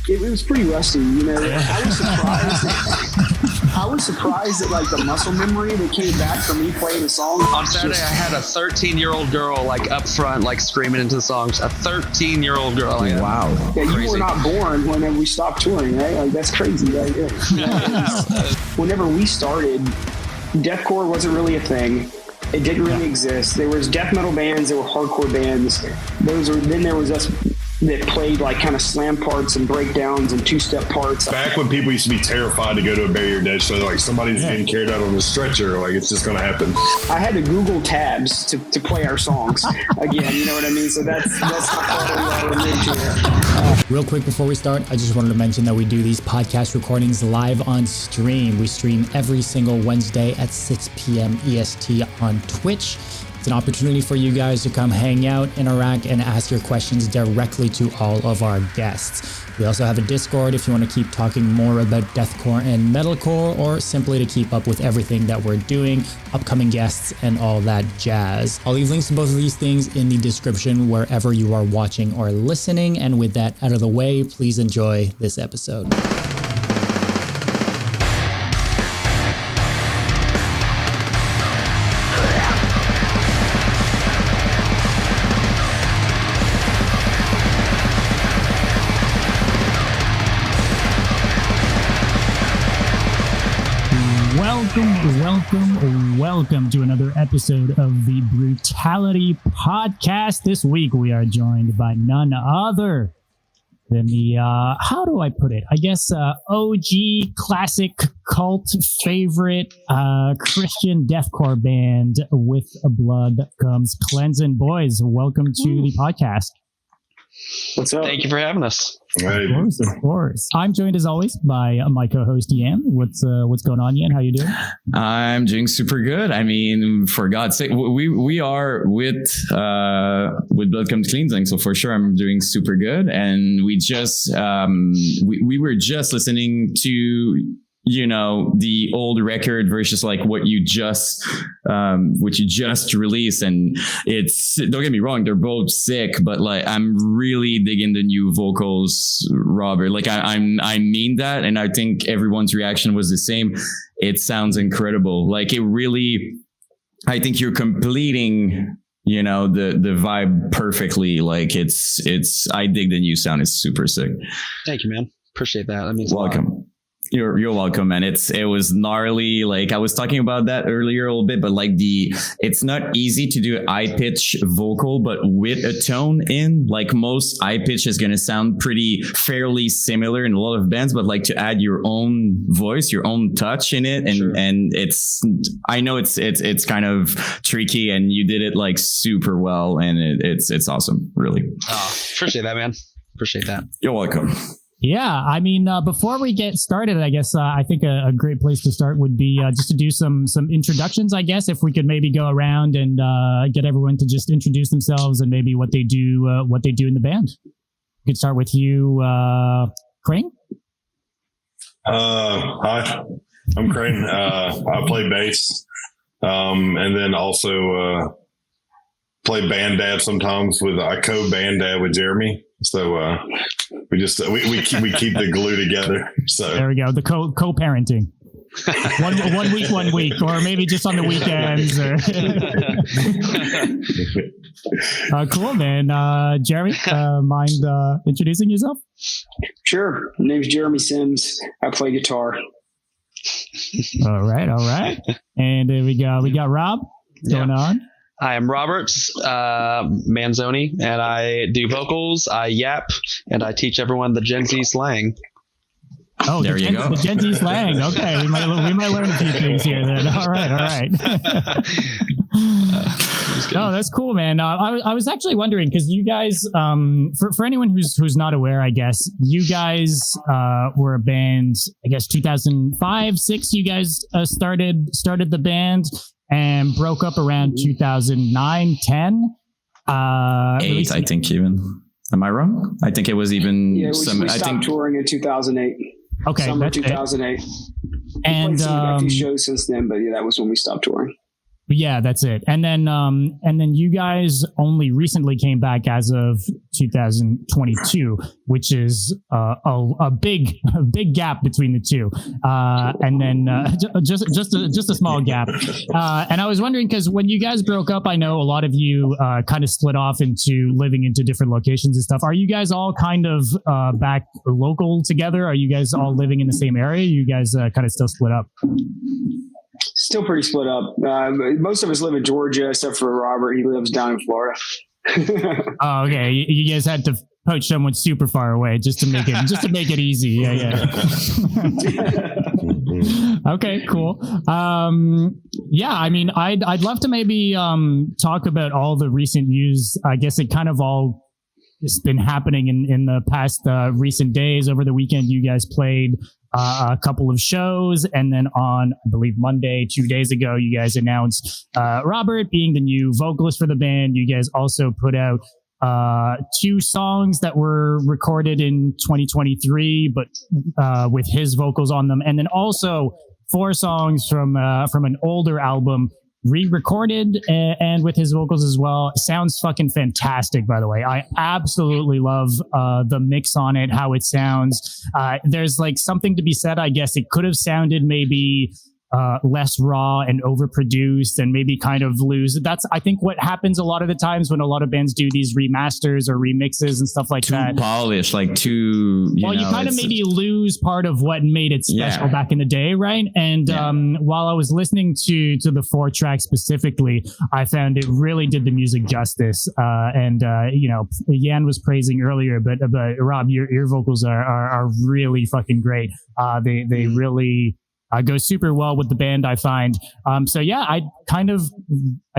it was pretty rusty. You know, I was surprised. I was surprised at like the muscle memory that came back from me playing the song. On Saturday, I had a 13-year-old girl like up front, like screaming into the songs. A 13-year-old girl. Like, wow. Yeah, you were not born whenever we stopped touring, right? Like that's crazy, right? Whenever we started, deathcore wasn't really a thing. It didn't really exist. There was death metal bands, there were hardcore bands. Then there was us that played like kind of slam parts and breakdowns and two-step parts. Back when people used to be terrified to go to a Bury Your Dead show, like somebody's getting carried out on a stretcher, like it's just going to happen. I had to Google tabs to play our songs again, you know what I mean? So that's not what we are into. Real quick before we start, I just wanted to mention that we do these podcast recordings live on stream. We stream every single Wednesday at 6 p.m. EST on Twitch. It's an opportunity for you guys to come hang out, interact, and ask your questions directly to all of our guests. We also have a Discord if you want to keep talking more about deathcore and metalcore, or simply to keep up with everything that we're doing, upcoming guests, and all that jazz. I'll leave links to both of these things in the description wherever you are watching or listening. And with that out of the way, please enjoy this episode. Welcome to another episode of the Brutality Podcast. This week we are joined by none other than the, how do I put it? I guess OG classic cult favorite Christian deathcore band With Blood Comes Cleansing. Boys, welcome to the podcast. What's up? Thank you for having us. Right. Of course. I'm joined as always by my co-host Yan. What's going on, Yan? How you doing? I'm doing super good. I mean, for God's sake, we are with Blood Comes Cleansing, so for sure I'm doing super good. And we just we were just listening to, you know, the old record versus like what you just released, and it's, don't get me wrong, they're both sick, but like I'm really digging the new vocals, Robert. Like I mean that, and I think everyone's reaction was the same. It sounds incredible. Like it really, I think you're completing, you know, the vibe perfectly. Like it's I dig the new sound. It's super sick. Thank you, man. Appreciate that. That means welcome. a lot. You're welcome, man. It was gnarly. Like I was talking about that earlier a little bit, but like it's not easy to do high pitch vocal, but with a tone in. Like most high pitch is going to sound fairly similar in a lot of bands, but like to add your own voice, your own touch in it, and sure. And I know it's kind of tricky, and you did it like super well, and it's awesome, really. Oh, appreciate that, man. Appreciate that. You're welcome. Yeah, I mean, before we get started, I guess I think a great place to start would be just to do some introductions, I guess, if we could maybe go around and get everyone to just introduce themselves and maybe what they do in the band. We could start with you, Crane. Hi, I'm Crane. I play bass, and then also play band dad sometimes I co-band dad with Jeremy. So we keep the glue together. So there we go. The co-parenting. one week, or maybe just on the weekends. Cool, man. Jeremy, mind introducing yourself? Sure. My name's Jeremy Sims. I play guitar. All right. And we got Rob going on. I am Robert Manzoni, and I do vocals, I yap, and I teach everyone the Gen Z slang. Oh, there you go. The Gen Z slang. Okay, we might learn a few things here then. All right. Oh, that's cool, man. I was actually wondering, because you guys, for anyone who's not aware, I guess you guys were a band. I guess 2005, 6. You guys started the band. And broke up around 2009, 10. 8, I think even. Am I wrong? I think it was even we stopped touring in 2008. Okay, summer 2008. And played some few shows since then, but yeah, that was when we stopped touring. Yeah, that's it. And then you guys only recently came back as of 2022, which is a big gap between the two. And then just a small gap. And I was wondering, because when you guys broke up, I know a lot of you kind of split off into living into different locations and stuff. Are you guys all kind of back local together? Are you guys all living in the same area? You guys kind of still split up? Still pretty split up. Most of us live in Georgia, except for Robert. He lives down in Florida. Oh, okay. You guys had to poach someone super far away just to make it easy. Yeah. Okay, cool. Yeah, I mean, I'd love to maybe talk about all the recent news. I guess it kind of all has been happening in the past recent days. Over the weekend, you guys played a couple of shows, and then on, I believe, Monday, 2 days ago, you guys announced Robert being the new vocalist for the band. You guys also put out 2 songs that were recorded in 2023, but with his vocals on them, and then also 4 songs from an older album, re-recorded and with his vocals as well. It sounds fucking fantastic, by the way. I absolutely love the mix on it, how it sounds. There's like something to be said, I guess. It could have sounded maybe less raw and overproduced and maybe kind of lose. That's, I think, what happens a lot of the times when a lot of bands do these remasters or remixes and stuff like that. Too polished, like too, you kind of maybe lose part of what made it special back in the day, right? And while I was listening to the 4 tracks specifically, I found it really did the music justice. Yan was praising earlier, but Rob, your vocals are really fucking great. They really go super well with the band, I find. So yeah, I'd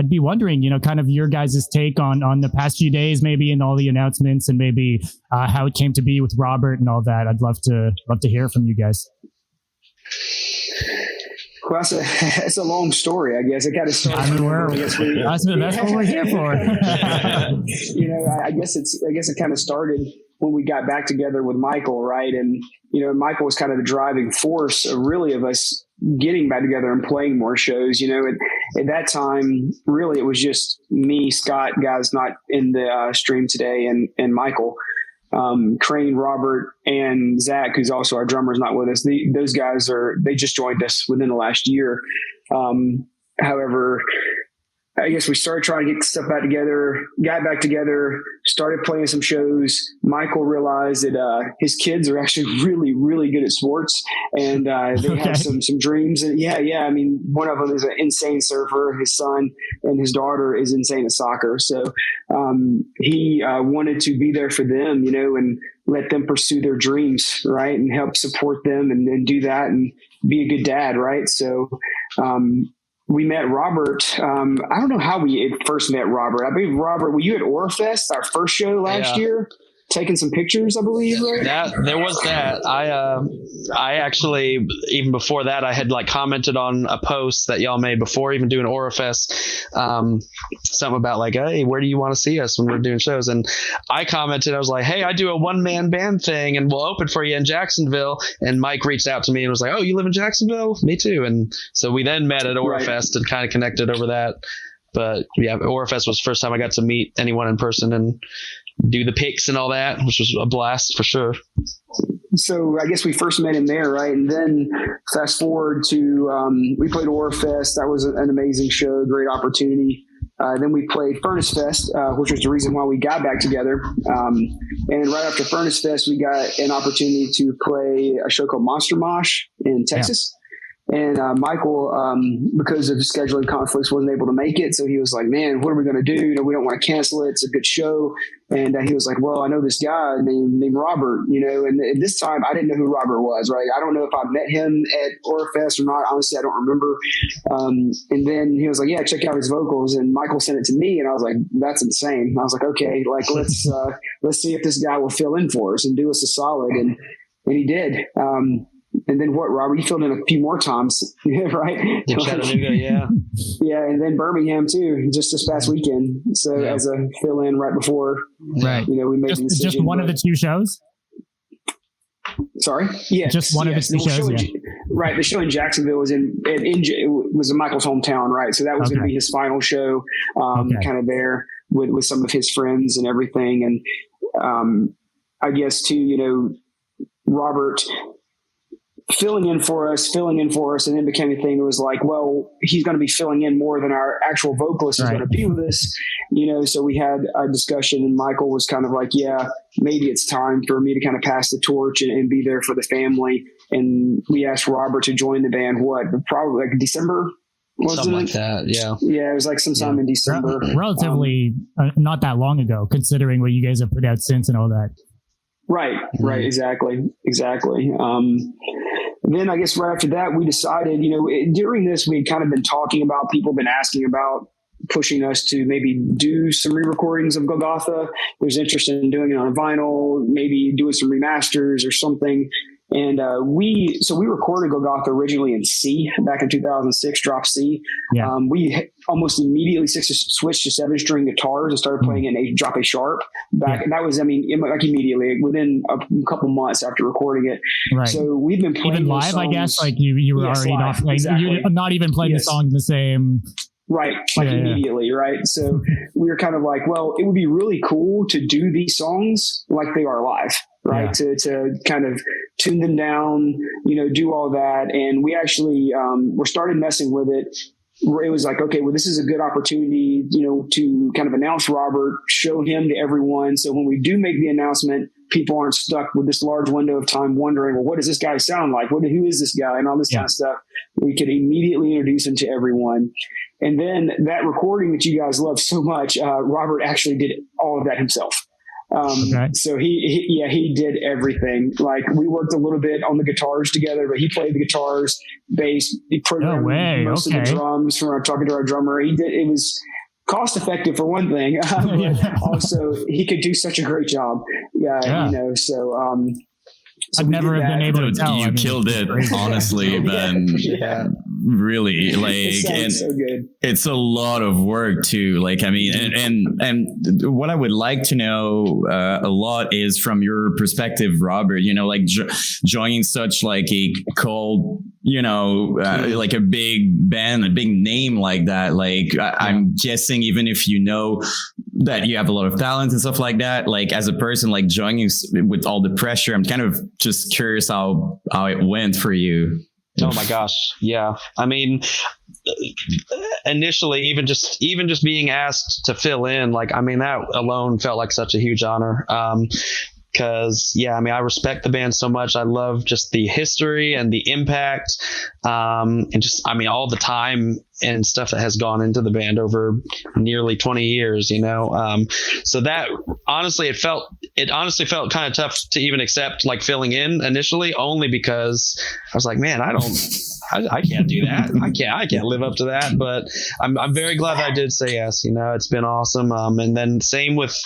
be wondering, kind of your guys' take on the past few days, maybe, and all the announcements, and maybe how it came to be with Robert and all that. I'd love to hear from you guys. Well, that's a long story, I guess. It kind of started. That's what we're here for. I guess it kind of started when we got back together with Michael, right? And Michael was kind of the driving force of us getting back together and playing more shows. At that time, really, it was just me, Scott, guys not in the stream today, and Michael. Crane, Robert, and Zach, who's also our drummer, is not with us. Those guys they just joined us within the last year. However, I guess we started trying to get stuff back together, got back together, started playing some shows. Michael realized that his kids are actually really, really good at sports, and they have some dreams. And I mean, one of them is an insane surfer. His son and his daughter is insane at soccer. So he wanted to be there for them, and let them pursue their dreams, right, and help support them and do that and be a good dad, right? So we met Robert. I don't know how we first met Robert. I believe, Robert, were you at Orafest, our first show last year? Taking some pictures, I believe, right? There was that. I actually, even before that, I had commented on a post that y'all made before even doing Orafest, something about hey, where do you want to see us when we're doing shows? And I commented, I was like, hey, I do a 1-man band thing and we'll open for you in Jacksonville. And Mike reached out to me and was like, oh, you live in Jacksonville? Me too. And so we then met at Orafest and kind of connected over that. But yeah, Orafest was the first time I got to meet anyone in person and do the pics and all that, which was a blast for sure. So I guess we first met him there, right? And then fast forward to we played Orafest. That was an amazing show, great opportunity. Then we played Furnace Fest, which was the reason why we got back together. And right after Furnace Fest, we got an opportunity to play a show called Monster Mosh in Texas. Yeah. And Michael, because of scheduling conflicts, wasn't able to make it. So he was like, man, what are we going to do? We don't want to cancel it. It's a good show. And he was like, well, I know this guy named Robert, and this time I didn't know who Robert was, right? I don't know if I met him at Orafest or not. Honestly, I don't remember. And then he was like, yeah, check out his vocals. And Michael sent it to me. And I was like, that's insane. I was like, okay, let's see if this guy will fill in for us and do us a solid. And he did. And then what, Robert? You filled in a few more times, right? In Chattanooga, yeah. Yeah, and then Birmingham too, just this past weekend. So as a fill-in right before, right? We made the decision. Just one of the 2 shows. Sorry, yeah, just one of the 2 shows. Right. The show in Jacksonville was it was in Michael's hometown, right? So that was going to be his final show, kind of there with some of his friends and everything. And I guess too, Robert filling in for us, and then became a thing that was like, well, he's going to be filling in more than our actual vocalist is going to be with us, so we had a discussion, and Michael was kind of like, yeah, maybe it's time for me to kind of pass the torch and be there for the family. And we asked Robert to join the band, probably like December? Something like that, yeah. Yeah, it was like sometime in December. Relatively not that long ago, considering what you guys have put out since and all that. Right, exactly. Then I guess right after that, we decided, during this, we had kind of been talking about, people been asking about pushing us to maybe do some re-recordings of Golgotha. There's interest in doing it on vinyl, maybe doing some remasters or something. And we recorded Golgotha originally in C back in 2006, drop C. Yeah. We almost immediately switched to 7-string guitars and started playing in drop A sharp back. And that was, like immediately within a couple months after recording it. Right. So we've been playing even live, I guess, like you were already not playing, exactly. You're not even playing the song the same. Right. Like immediately. Right. So we were kind of like, well, it would be really cool to do these songs like they are live. Right. Yeah. To kind of tune them down, do all that. And we actually, we started messing with it. It was like, okay, well, this is a good opportunity, to kind of announce Robert, show him to everyone. So when we do make the announcement, people aren't stuck with this large window of time wondering, well, what does this guy sound like? Who is this guy? And all this kind of stuff. We could immediately introduce him to everyone. And then that recording that you guys love so much, Robert actually did all of that himself. So he did everything. Like, we worked a little bit on the guitars together, but he played the guitars, bass, he programmed most of the drums from talking to our drummer. It was cost effective for one thing. But also he could do such a great job. So I've never been able to tell. You killed it, honestly, Ben. Really, it so good. It's a lot of work too. Like, and what I would like to know a lot is from your perspective, Robert. Joining such like a cult, like a big band, a big name like that. Like, I'm guessing even if that you have a lot of talent and stuff like that, like as a person, like joining with all the pressure, I'm kind of just curious how it went for you. Oh my gosh. Yeah. Initially, even just being asked to fill in, that alone felt like such a huge honor. Because I respect the band so much. I love just the history and the impact, and just all the time and stuff that has gone into the band over nearly 20 years. So that honestly, it honestly felt kind of tough to even accept like filling in initially, only because I was like, man, I can't do that. I can't live up to that. But I'm very glad that I did say yes. It's been awesome. And then same with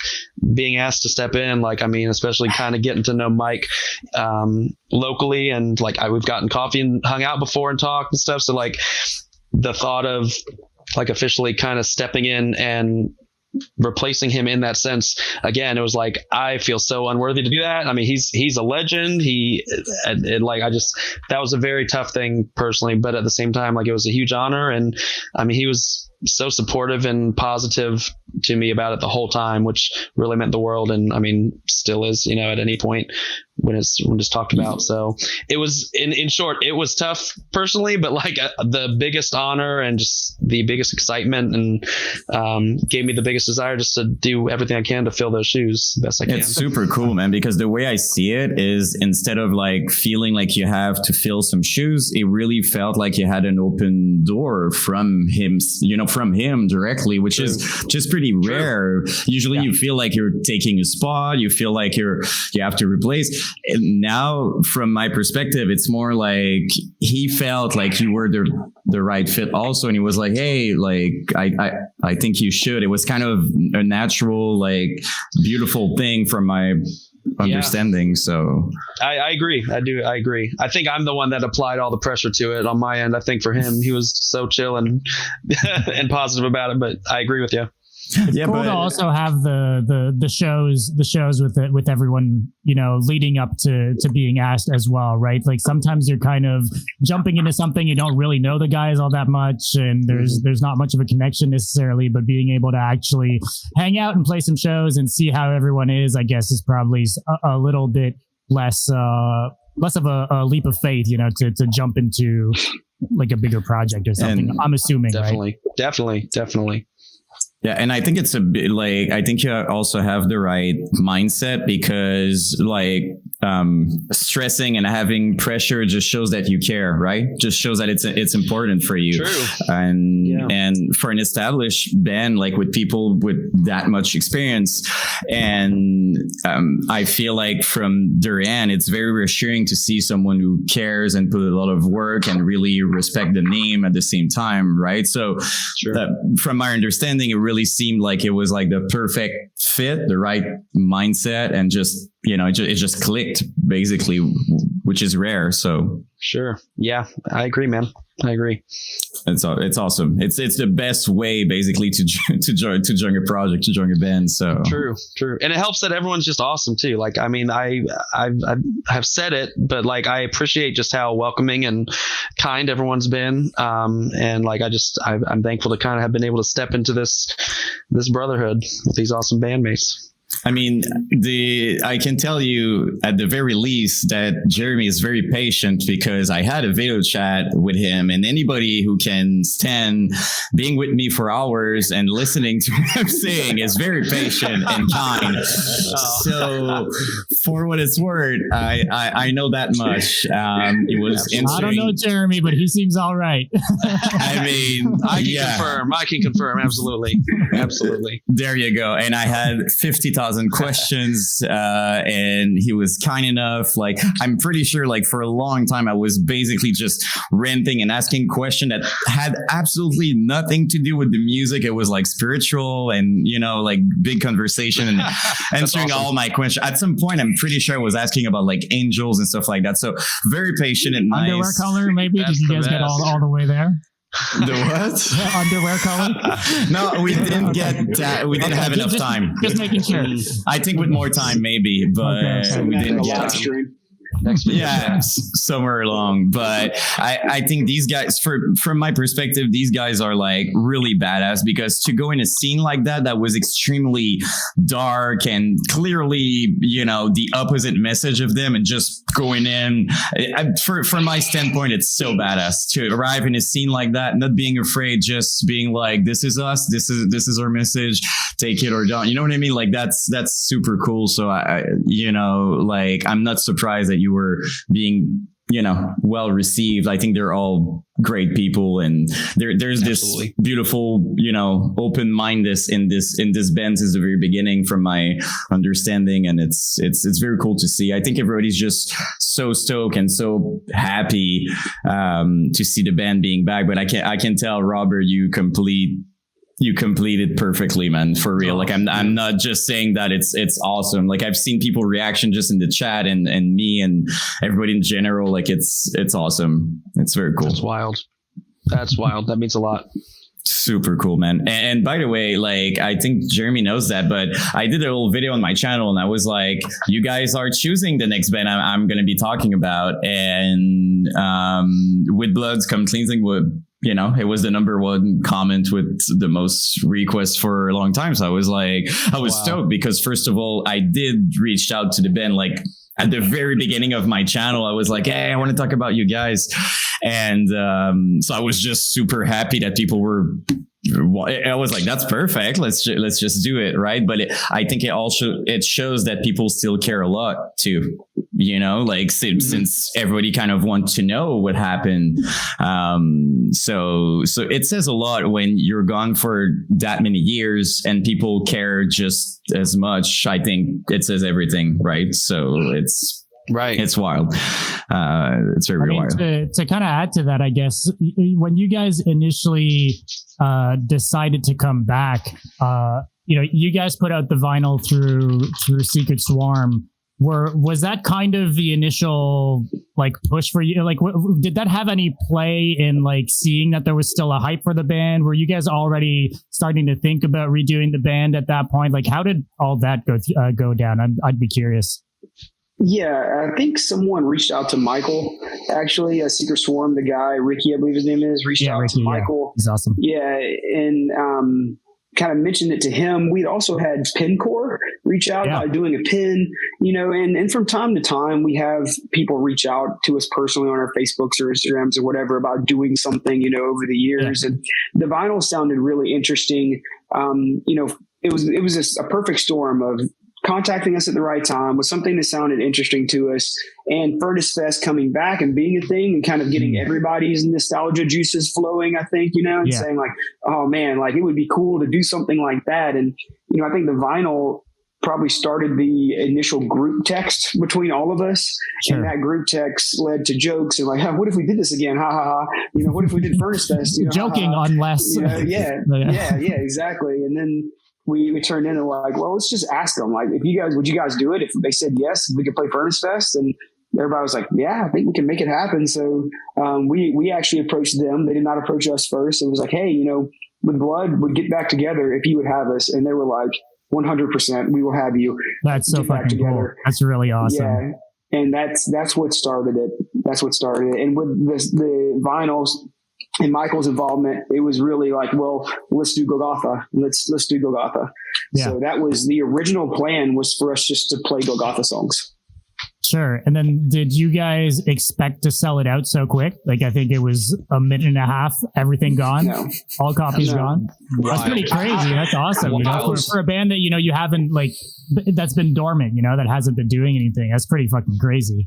being asked to step in, especially kind of getting to know Mike locally, and we've gotten coffee and hung out before and talked and stuff. So the thought of officially kind of stepping in and replacing him in that sense, again, it was like, I feel so unworthy to do that. He's a legend. That was a very tough thing personally, but at the same time, it was a huge honor. And he was so supportive and positive to me about it the whole time, which really meant the world. And still is, at any point when it's talked about. So it was, in short, it was tough personally, but the biggest honor and just the biggest excitement, and gave me the biggest desire just to do everything I can to fill those shoes the best I can. It's super cool, man, because the way I see it is, instead of feeling like you have to fill some shoes, it really felt like you had an open door from him, from him directly, which is just pretty rare. Usually you feel like you're taking a spot, you feel like you have to replace. And now from my perspective, it's more like he felt like you were the right fit also, and he was like, hey, I think you should. It was kind of a natural, beautiful thing from my understanding. So I agree. I agree. I think I'm the one that applied all the pressure to it on my end. I think for him, he was so chill and and positive about it, but I agree with you. Yeah, cool but to also have the shows with everyone, you know, leading up to being asked as well, right? Like sometimes you're kind of jumping into something, you don't really know the guys all that much, and there's not much of a connection necessarily, but being able to actually hang out and play some shows and see how everyone is, I guess, is probably a little bit less of a leap of faith, you know, to jump into like a bigger project or something. And I'm assuming, definitely, right? Definitely. Yeah, and I think it's a bit like, I think you also have the right mindset, because like stressing and having pressure just shows that you care, right? Just shows that it's important for you. True. And for an established band, like with people with that much experience, and I feel like from their end, it's very reassuring to see someone who cares and put a lot of work and really respect the name at the same time, right? So from my understanding, it really seemed like it was like the perfect fit, the right mindset, and just, you know, it just clicked basically, which is rare. So sure. Yeah, I agree, man. I agree. It's awesome. It's the best way basically to join a project, to join a band. So true. And it helps that everyone's just awesome too. Like, I mean, I have said it, but like, I appreciate just how welcoming and kind everyone's been. And like, I'm thankful to kind of have been able to step into this brotherhood with these awesome bandmates. I mean, I can tell you at the very least that Jeremy is very patient, because I had a video chat with him, and anybody who can stand being with me for hours and listening to what I'm saying is very patient and kind. So for what it's worth, I know that much. It was I don't know Jeremy, but he seems all right. I mean, I can confirm. Absolutely. There you go. And I had 50,000 questions, and he was kind enough. Like, I'm pretty sure like for a long time I was basically just ranting and asking questions that had absolutely nothing to do with the music. It was like spiritual and, you know, like big conversation, and answering all my questions. At some point I'm pretty sure I was asking about like angels and stuff like that. So very patient and nice. Underwear color, maybe? Did you guys get all the way there? The what? Underwear color? No, we didn't get that. We didn't have enough time. Just making sure. I think with more time, maybe, but we didn't get it. Somewhere along. But I think these guys, from my perspective, these guys are like really badass, because to go in a scene like that was extremely dark and clearly, you know, the opposite message of them, and just going in, from my standpoint, it's so badass to arrive in a scene like that, not being afraid, just being like, this is us, this is our message, take it or don't, you know what I mean? Like that's super cool. So I you know, like, I'm not surprised that you were being, you know, well received. I think they're all great people, and there's this beautiful, you know, open mindedness in this band since the very beginning, from my understanding, and it's very cool to see. I think everybody's just so stoked and so happy to see the band being back. But I can tell, Robert, you completed perfectly, man, for real. Like, I'm not just saying that. It's awesome. Like, I've seen people reaction just in the chat, and me and everybody in general. Like, it's awesome. It's very cool. That's wild. That means a lot. Super cool, man. And by the way, like, I think Jeremy knows that, but I did a little video on my channel, and I was like, you guys are choosing the next band I'm going to be talking about. And With Bloods Come Cleansing would, you know, it was the number one comment with the most requests for a long time. So I was stoked, because first of all, I did reach out to the band, like, at the very beginning of my channel. I was like, hey, I want to talk about you guys. And so I was just super happy that people were, I was like, that's perfect. Let's just do it. Right. But I think it shows that people still care a lot too, you know, like, since everybody kind of wants to know what happened. So it says a lot when you're gone for that many years and people care just as much. I think it says everything. Right. So it's wild. It's very wild. To kind of add to that, I guess, when you guys initially decided to come back, you know, you guys put out the vinyl through Secret Swarm. Was that kind of the initial like push for you? Like, did that have any play in like seeing that there was still a hype for the band? Were you guys already starting to think about redoing the band at that point? Like, how did all that go down? I'd be curious. Yeah, I think someone reached out to Michael, actually, Secret Swarm, the guy, Ricky, I believe his name is, reached out to Michael. He's awesome. Yeah, and kind of mentioned it to him. We'd also had Pincore reach out about doing a pin, and from time to time we have people reach out to us personally on our Facebooks or Instagrams or whatever about doing something, over the years. And the vinyl sounded really interesting. It was just a perfect storm of contacting us at the right time with something that sounded interesting to us, and Furnace Fest coming back and being a thing and kind of getting everybody's nostalgia juices flowing, I think, and saying like, oh man, like it would be cool to do something like that. And, I think the vinyl probably started the initial group text between all of us. Sure. And that group text led to jokes and like, what if we did this again? Ha ha ha. What if we did Furnace Fest? Joking ha, ha. Unless. Yeah, exactly. And then we turned into like, well, let's just ask them, like, would you guys do it? If they said yes, we could play Furnace Fest. And everybody was like, yeah, I think we can make it happen. So we actually approached them. They did not approach us first. It was like, hey, with Blood, we'd get back together if you would have us. And they were like, 100%, we will have you. That's so fucking cool. That's really awesome. Yeah. And that's what started it. That's what started it. And with the vinyls and Michael's involvement, it was really like, well, let's do Golgotha. Let's do Golgotha. Yeah. So that was the original plan, was for us just to play Golgotha songs. Sure. And then did you guys expect to sell it out so quick? Like, I think it was a minute and a half, everything gone. No. All copies gone. That's pretty crazy. That's awesome. For a band that, you haven't that's been dormant, that hasn't been doing anything. That's pretty fucking crazy.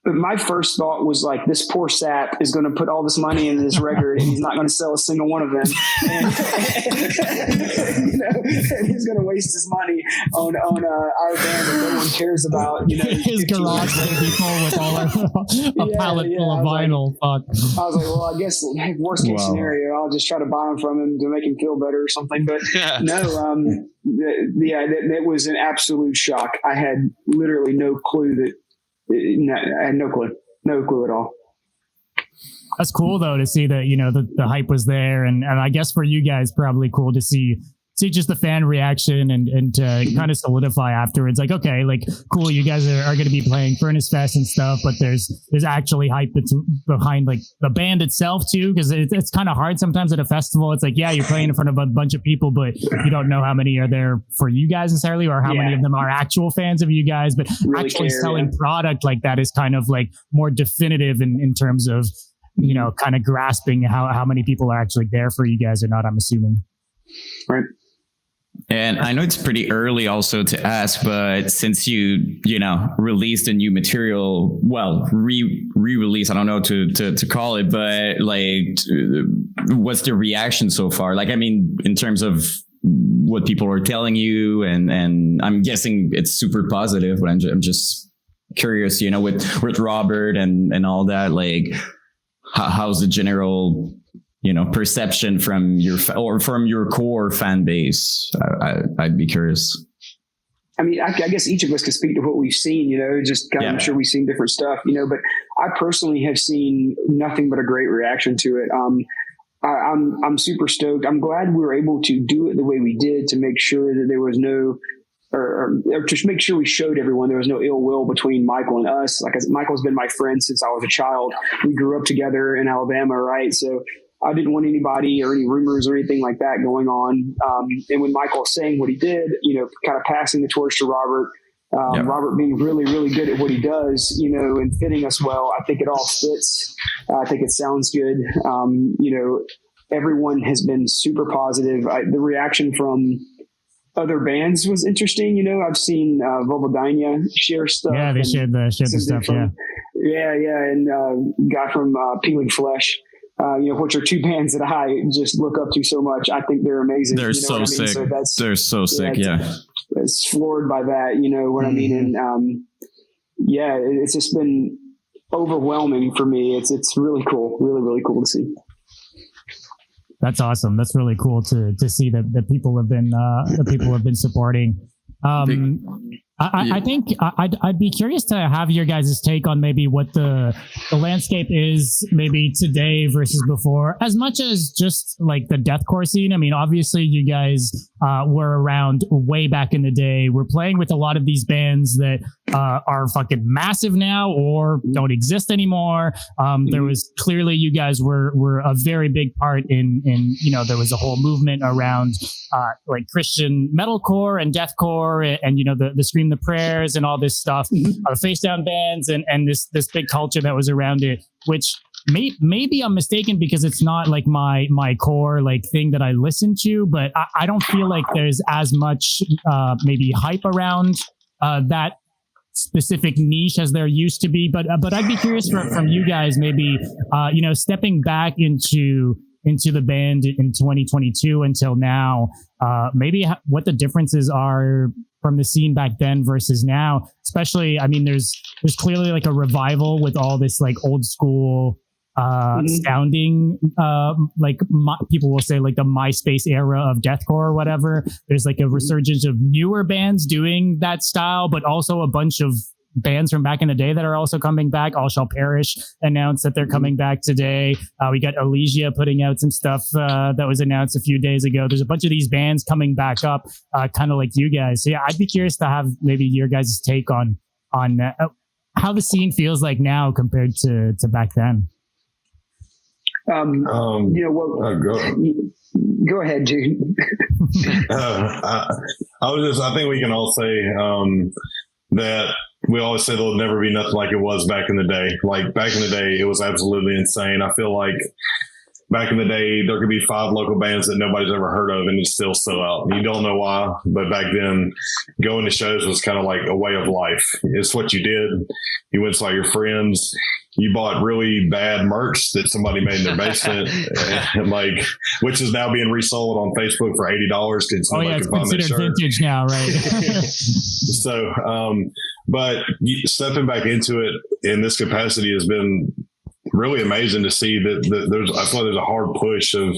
But my first thought was like, this poor sap is going to put all this money into this record and he's not going to sell a single one of them. And he's going to waste his money on our band that no one cares about. His garage is going to be full with all a pallet full of vinyl. I was like, well, I guess worst case scenario, I'll just try to buy them from him to make him feel better or something. But no, that was an absolute shock. I had literally no clue that. I had no clue at all. That's cool though, to see that, the hype was there. And I guess for you guys, probably cool to see just the fan reaction and to kind of solidify afterwards. Like, okay, like cool, you guys are going to be playing Furnace Fest and stuff, but there's actually hype that's behind like the band itself too. Cause it's kind of hard sometimes at a festival. It's like, yeah, you're playing in front of a bunch of people, but you don't know how many are there for you guys necessarily, or how many of them are actual fans of you guys, but really actually selling product like that is kind of like more definitive in terms of, kind of grasping how many people are actually there for you guys or not, I'm assuming. Right. And I know it's pretty early also to ask, but since you released the new material, well, re-release, I don't know to call it, but like, what's the reaction so far? Like, I mean, in terms of what people are telling you, and I'm guessing it's super positive, but I'm just curious, with Robert and all that, like, how's the general perception from your core fan base? I'd be curious. I mean, I guess each of us can speak to what we've seen, just kind of, I'm sure we've seen different stuff, but I personally have seen nothing but a great reaction to it. I'm super stoked. I'm glad we were able to do it the way we did, to make sure that there was no, or just make sure we showed everyone there was no ill will between Michael and us. Like, Michael's been my friend since I was a child. We grew up together in Alabama, right? So I didn't want anybody or any rumors or anything like that going on. And when Michael was saying what he did, kind of passing the torch to Robert, Robert being really, really good at what he does, and fitting us well, I think it all fits. I think it sounds good. Everyone has been super positive. The reaction from other bands was interesting. I've seen Vulvodynia share stuff. Yeah, they shared the stuff. Yeah. And guy from Peeling Flesh. Which are two bands that I just look up to so much. I think they're amazing. They're so sick. So they're so sick. Yeah. It's floored by that. You know what I mean? And it's just been overwhelming for me. It's really cool. Really, really cool to see. That's awesome. That's really cool to see that people have been supporting. I think I'd be curious to have your guys' take on maybe what the landscape is maybe today versus before, as much as just like the deathcore scene. I mean, obviously you guys were around way back in the day. We're playing with a lot of these bands that are fucking massive now or don't exist anymore. There was clearly you guys were a very big part in there was a whole movement around like Christian metalcore and deathcore and the Scream the Prayers and all this stuff, face down bands and this big culture that was around it, which maybe I'm mistaken because it's not like my core like thing that I listen to, but I don't feel like there's as much maybe hype around that specific niche as there used to be. But I'd be curious from you guys, maybe stepping back into the band in 2022 until now, maybe what the differences are from the scene back then versus now. Especially, I mean, there's clearly like a revival with all this like old school sounding, people will say like the MySpace era of deathcore or whatever. There's like a resurgence of newer bands doing that style, but also a bunch of bands from back in the day that are also coming back. All Shall Perish announced that they're coming back today. We got Elysia putting out some stuff that was announced a few days ago. There's a bunch of these bands coming back up, kind of like you guys. So yeah, I'd be curious to have maybe your guys' take on how the scene feels like now compared to back then. Go ahead, dude. I think we can all say that we always say there'll never be nothing like it was back in the day. Like back in the day, it was absolutely insane. I feel like back in the day, there could be 5 local bands that nobody's ever heard of and it's still sell out. You don't know why, but back then going to shows was kind of like a way of life. It's what you did. You went to like your friends. You bought really bad merch that somebody made in their basement, and which is now being resold on Facebook for $80 because nobody can find that shirt. Vintage now, right? So, but stepping back into it in this capacity has been really amazing to see that I feel like there's a hard push of.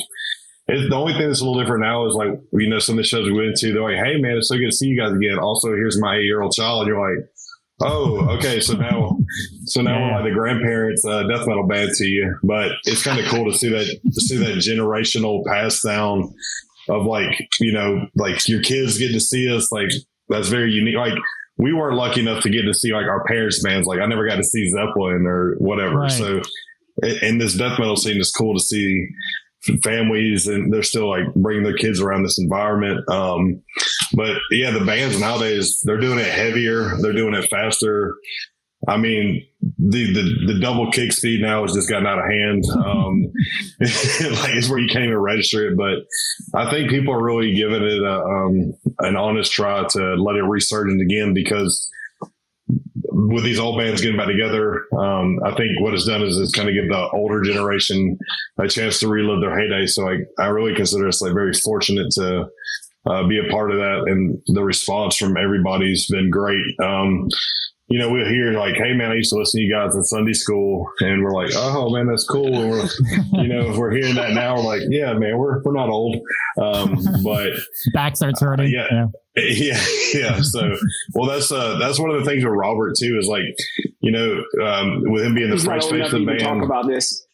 The only thing that's a little different now is like some of the shows we went to. They're like, "Hey man, it's so good to see you guys again." Also, here's my 8-year-old child. You're like. Oh, okay. So now we're like the grandparents' death metal band to you, but it's kind of cool to see that generational pass down of like your kids get to see us. Like that's very unique. Like we weren't lucky enough to get to see like our parents' bands. Like I never got to see Zeppelin or whatever. Right. So in this death metal scene, it's cool to see families and they're still like bringing their kids around this environment. But yeah, the bands nowadays, they're doing it heavier. They're doing it faster. I mean, the double kick speed now has just gotten out of hand. Like it's where you can't even register it. But I think people are really giving it an honest try to let it resurgence again because with these old bands getting back together, I think what it's done is it's kind of give the older generation a chance to relive their heyday. So I really consider us like very fortunate to be a part of that, and the response from everybody's been great. We'll hear like, "Hey man, I used to listen to you guys in Sunday school," and we're like, "Oh man, that's cool." And we're, if we're hearing that now, we're like, "Yeah, man, we're not old." But back starts hurting. Yeah. So, well, that's one of the things with Robert too is like, with him being the French face of the band. Talk about this.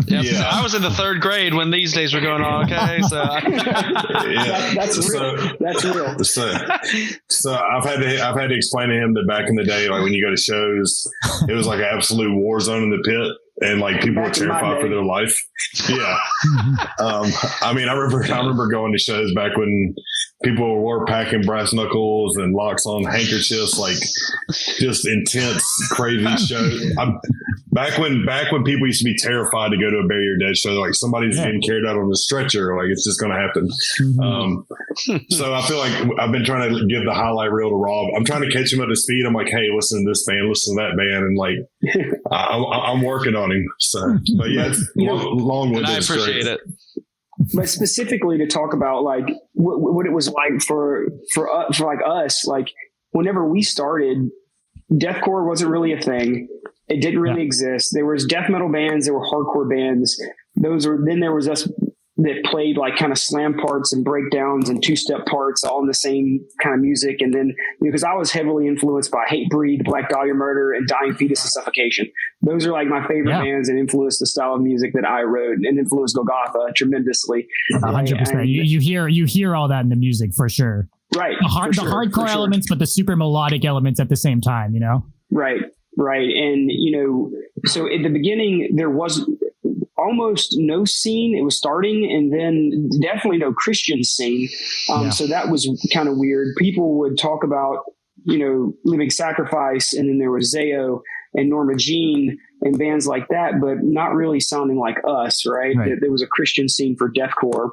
Yep. Yeah, I was in the 3rd grade when these days were going on. Okay, so that's real. That's real. So I've had to explain to him that back in the day, like when you go to shows, it was like an absolute war zone in the pit, and like people were terrified for their life. Yeah. I mean, I remember going to shows back when people were packing brass knuckles and locks on handkerchiefs, like just intense, crazy shows. Back when people used to be terrified to go to a Bury Your Dead show, like somebody's getting carried out on a stretcher, like it's just going to happen. So I feel like I've been trying to give the highlight reel to Rob. I'm trying to catch him up to speed. I'm like, "Hey, listen to this band, listen to that band," and like I'm working on him. So, but yeah, it's long-winded. I appreciate it. But specifically to talk about like what it was like for like us, like whenever we started, deathcore wasn't really a thing. It didn't really exist. There was death metal bands, there were hardcore bands. Then there was us that played like kind of slam parts and breakdowns and two-step parts all in the same kind of music. And then, because I was heavily influenced by Hatebreed, Black Dahlia Murder, and Dying Fetus and Suffocation. Those are like my favorite bands and influenced the style of music that I wrote and influenced Golgotha tremendously. 100%. You hear all that in the music for sure. Right. The hardcore elements, but the super melodic elements at the same time, you know? Right. And, so at the beginning, there was almost no scene. It was starting, and then definitely no Christian scene. So that was kind of weird. People would talk about, Living Sacrifice, and then there was Zayo and Norma Jean and bands like that, but not really sounding like us, right? There was a Christian scene for deathcore.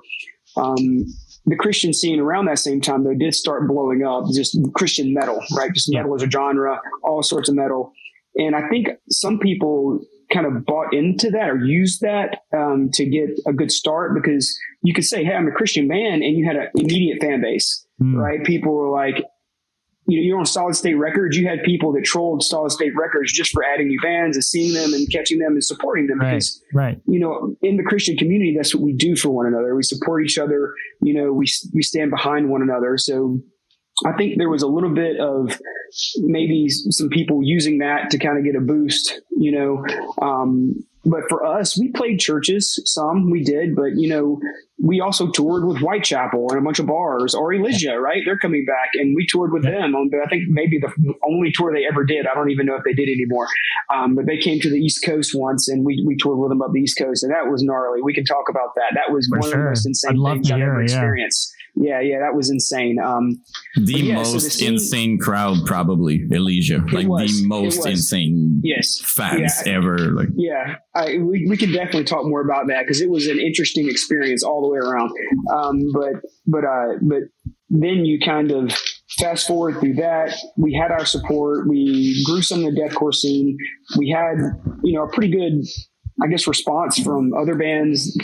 The Christian scene around that same time, though, did start blowing up, just Christian metal, right? Just metal as a genre, all sorts of metal. And I think some people kind of bought into that or used that to get a good start, because you could say, hey, I'm a Christian band, and you had an immediate fan base, right? People were like, you're on Solid State Records. You had people that trolled Solid State Records just for adding new fans and seeing them and catching them and supporting them. Because, in the Christian community, that's what we do for one another. We support each other. We stand behind one another. So I think there was a little bit of maybe some people using that to kind of get a boost, but for us, we played churches, some we did, but we also toured with Whitechapel and a bunch of bars, or Elijah, right? They're coming back, and we toured with them on, I think maybe the only tour they ever did. I don't even know if they did anymore. But they came to the East Coast once, and we toured with them up the East Coast, and that was gnarly. We can talk about that. That was one of the most insane things I've ever experienced. Yeah, that was insane. The most insane crowd, probably, Elijah. Like the most insane fans ever. Like, we can definitely talk more about that, because it was an interesting experience all the way around. But then you kind of fast forward through that. We had our support. We grew some of the deathcore scene. We had, a pretty good, I guess, response from other bands,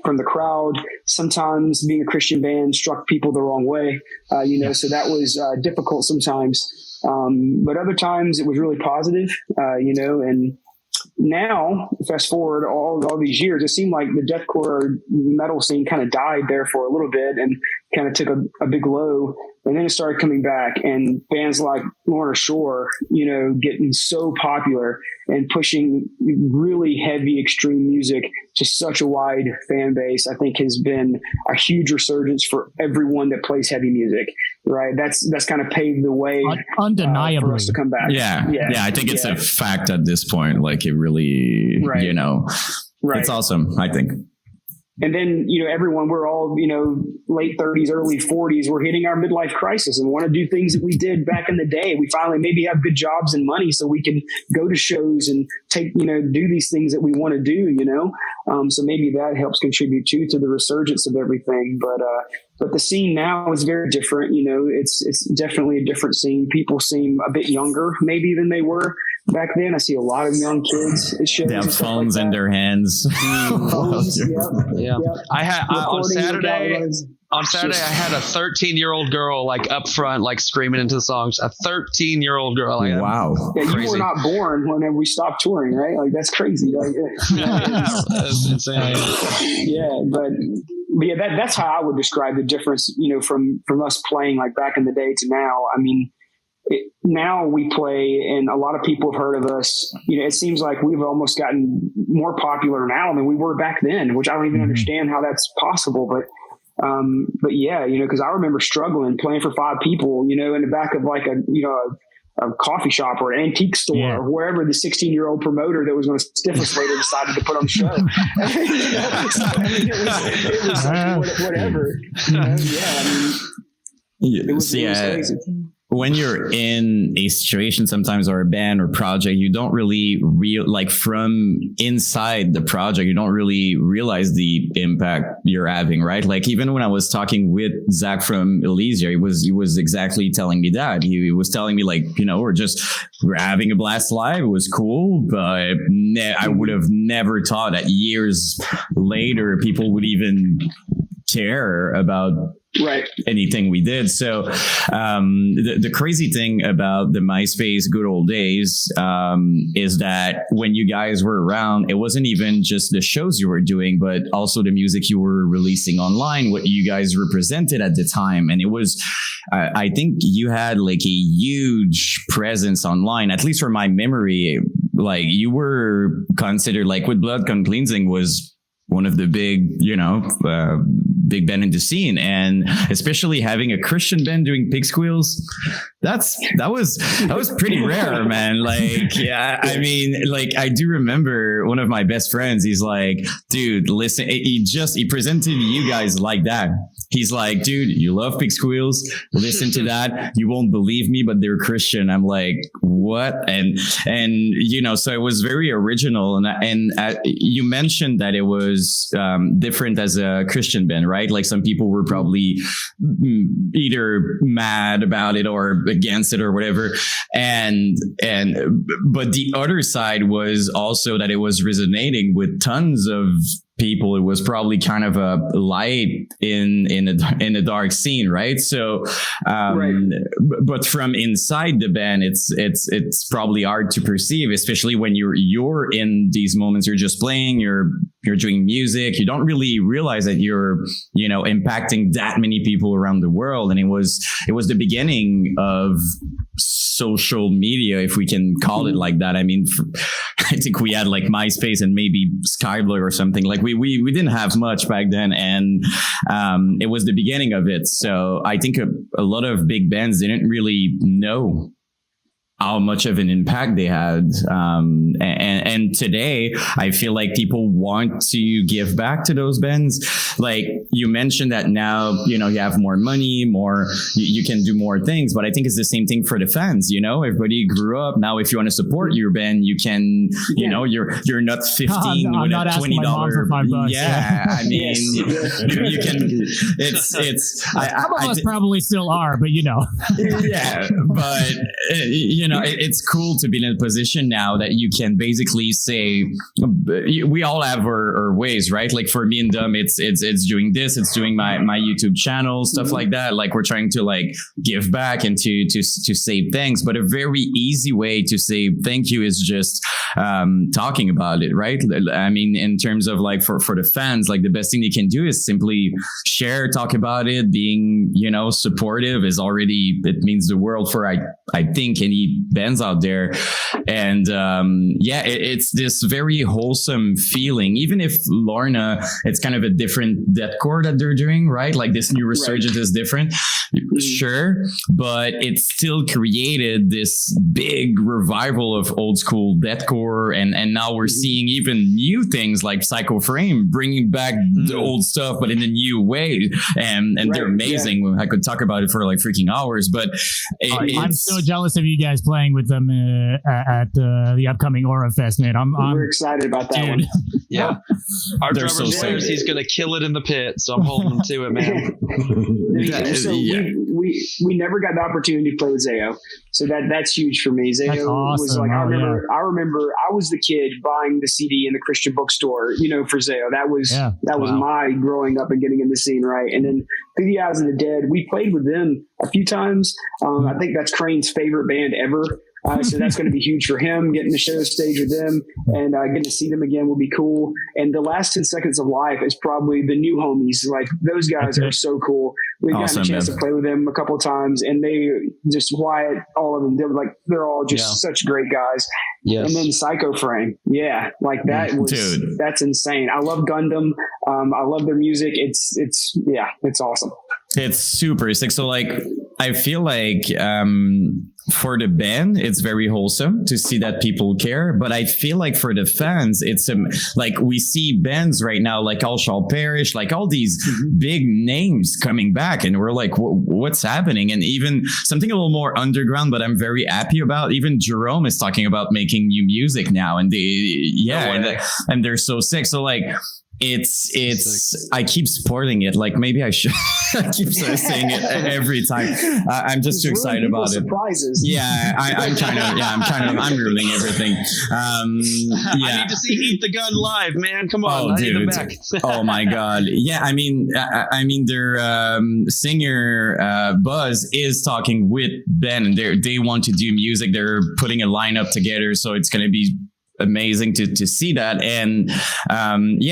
from the crowd. Sometimes being a Christian band struck people the wrong way, so that was difficult sometimes. But other times it was really positive, and now, fast forward all these years, it seemed like the deathcore metal scene kind of died there for a little bit and kind of took a big low. And then it started coming back, and bands like Lorna Shore, getting so popular and pushing really heavy extreme music to such a wide fan base, I think has been a huge resurgence for everyone that plays heavy music, right? That's kind of paved the way undeniably for us to come back. Yeah. I think it's a fact at this point. Like it really, it's awesome, I think. And then, everyone, we're all, late 30s, early 40s. We're hitting our midlife crisis and want to do things that we did back in the day. We finally maybe have good jobs and money so we can go to shows and take, do these things that we want to do, So maybe that helps contribute too to the resurgence of everything. But the scene now is very different. It's definitely a different scene. People seem a bit younger maybe than they were back then. I see a lot of young kids at shows. They have phones in their hands. Yeah. I had on Saturday. On Saturday, I had a 13-year-old girl like up front, like screaming into the songs. A 13-year-old girl. Like, wow. Yeah, you were not born whenever we stopped touring, right? Like that's crazy. Like, that's insane. But that's how I would describe the difference, from us playing like back in the day to now. I mean, now we play, and a lot of people have heard of us. It seems like we've almost gotten more popular now than we were back then, which I don't even understand how that's possible. But yeah, because I remember struggling playing for 5 people, in the back of like a coffee shop or an antique store or wherever the 16-year-old promoter that was going to stiff us later decided to put on the show. It was like, whatever. It was crazy. When you're in a situation sometimes, or a band or project, you don't really from inside the project, you don't really realize the impact you're having, right? Like even when I was talking with Zach from Elysia, he was exactly telling me that. He was telling me like, we're having a blast live. It was cool, but I would have never thought that years later people would even care about Right. anything we did. So the crazy thing about the MySpace good old days is that when you guys were around, it wasn't even just the shows you were doing, but also the music you were releasing online, what you guys represented at the time. And it was, I think you had like a huge presence online, at least for my memory. Like you were considered, like with Blood Come Cleansing was one of the big, big band in the scene, and especially having a Christian band doing pig squeals, that was pretty rare, man. Like, yeah, I mean, like I do remember one of my best friends. He's like, dude, listen, he presented you guys like that. He's like, dude, you love pig squeals. Listen to that. You won't believe me, but they're Christian. I'm like, what? And so it was very original. And you mentioned that it was different as a Christian band, right? Like some people were probably either mad about it or against it or whatever. But the other side was also that it was resonating with tons of people. It was probably kind of a light in the dark scene, right? So, right. But from inside the band, it's probably hard to perceive, especially when you're in these moments. You're just playing, you're doing music. You don't really realize that you're impacting that many people around the world. And it was the beginning of social media, if we can call it like that. I mean, I think we had like MySpace and maybe Skyblog or something. Like we didn't have much back then, and it was the beginning of it. So I think a lot of big bands didn't really know how much of an impact they had. And today I feel like people want to give back to those bands. Like you mentioned that now, you have more money, you can do more things, but I think it's the same thing for the fans. Everybody grew up. Now, if you want to support your band, you can, you're not 15 I'm with not a $20. Yeah. I mean, you can, some of us probably still are, but yeah, but it's cool to be in a position now that you can basically say, we all have our ways, right? Like for me and Dom, it's doing this, it's doing my YouTube channel, stuff like that. Like we're trying to like give back and to say thanks. But a very easy way to say thank you is just talking about it, right? I mean, in terms of like for the fans, like the best thing you can do is simply share, talk about it. Being supportive is already, it means the world for I think any bands out there. And it's this very wholesome feeling, even if Lorna, it's kind of a different deathcore that they're doing, right? Like this new resurgence is different, sure, but it still created this big revival of old school deathcore, and now we're seeing even new things like Psycho Frame bringing back the old stuff but in a new way, and they're amazing. I could talk about it for like freaking hours, but I'm so jealous of you guys playing with them at the upcoming Aura Fest, man. We're excited about that one. Yeah, our drummer swears he's gonna kill it in the pit, so I'm holding him to it, man. We never got the opportunity to play with Zayo, so that's huge for me. Zayo awesome. was like, I remember I was the kid buying the CD in the Christian bookstore, for Zayo. That was my growing up and getting in the scene, right? And then Through the Eyes of the Dead, we played with them a few times. I think that's Crane's favorite band ever. So that's going to be huge for him. Getting to share stage with them and getting to see them again will be cool. And the Last 10 Seconds of Life is probably the new homies. Like those guys are so cool. We've gotten a chance to play with them a couple of times, and they just Wyatt, all of them. They're all just such great guys. Yes. And then Psycho Frame, like that that's insane. I love Gundam. I love their music. It's awesome. It's super sick. So like, I feel like for the band, it's very wholesome to see that people care. But I feel like for the fans, it's like we see bands right now, like All Shall Perish, like all these big names coming back. And we're like, what's happening? And even something a little more underground, but I'm very happy about. Even Jerome is talking about making new music now. And and they're so sick. So like, it's I keep spoiling it. Like maybe I should I keep saying it every time. I'm just too excited about it. Surprises. Yeah, I'm ruining everything. I need to see Eat the Gun live, man. Come on, I need them back. Oh my god. Yeah, I mean their singer Buzz is talking with Ben, and they want to do music. They're putting a lineup together, so it's going to be amazing to see that. And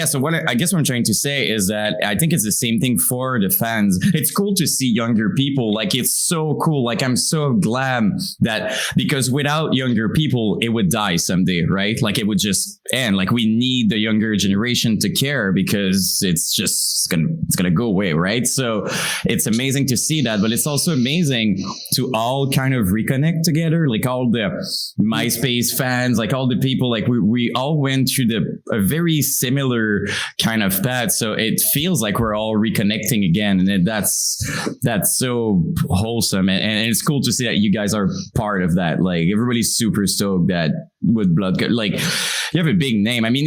so what I guess what I'm trying to say is that I think it's the same thing for the fans. It's cool to see younger people. Like, it's so cool. Like, I'm so glad that, because without younger people, it would die someday, right? Like, it would just end. Like, we need the younger generation to care, because it's gonna go away, right? So it's amazing to see that, but it's also amazing to all kind of reconnect together, like all the MySpace fans, like all the people. Like we all went through a very similar kind of path, so it feels like we're all reconnecting again, and that's so wholesome, and it's cool to see that you guys are part of that. Like, everybody's super stoked that with Blood, like, you have a big name. I mean,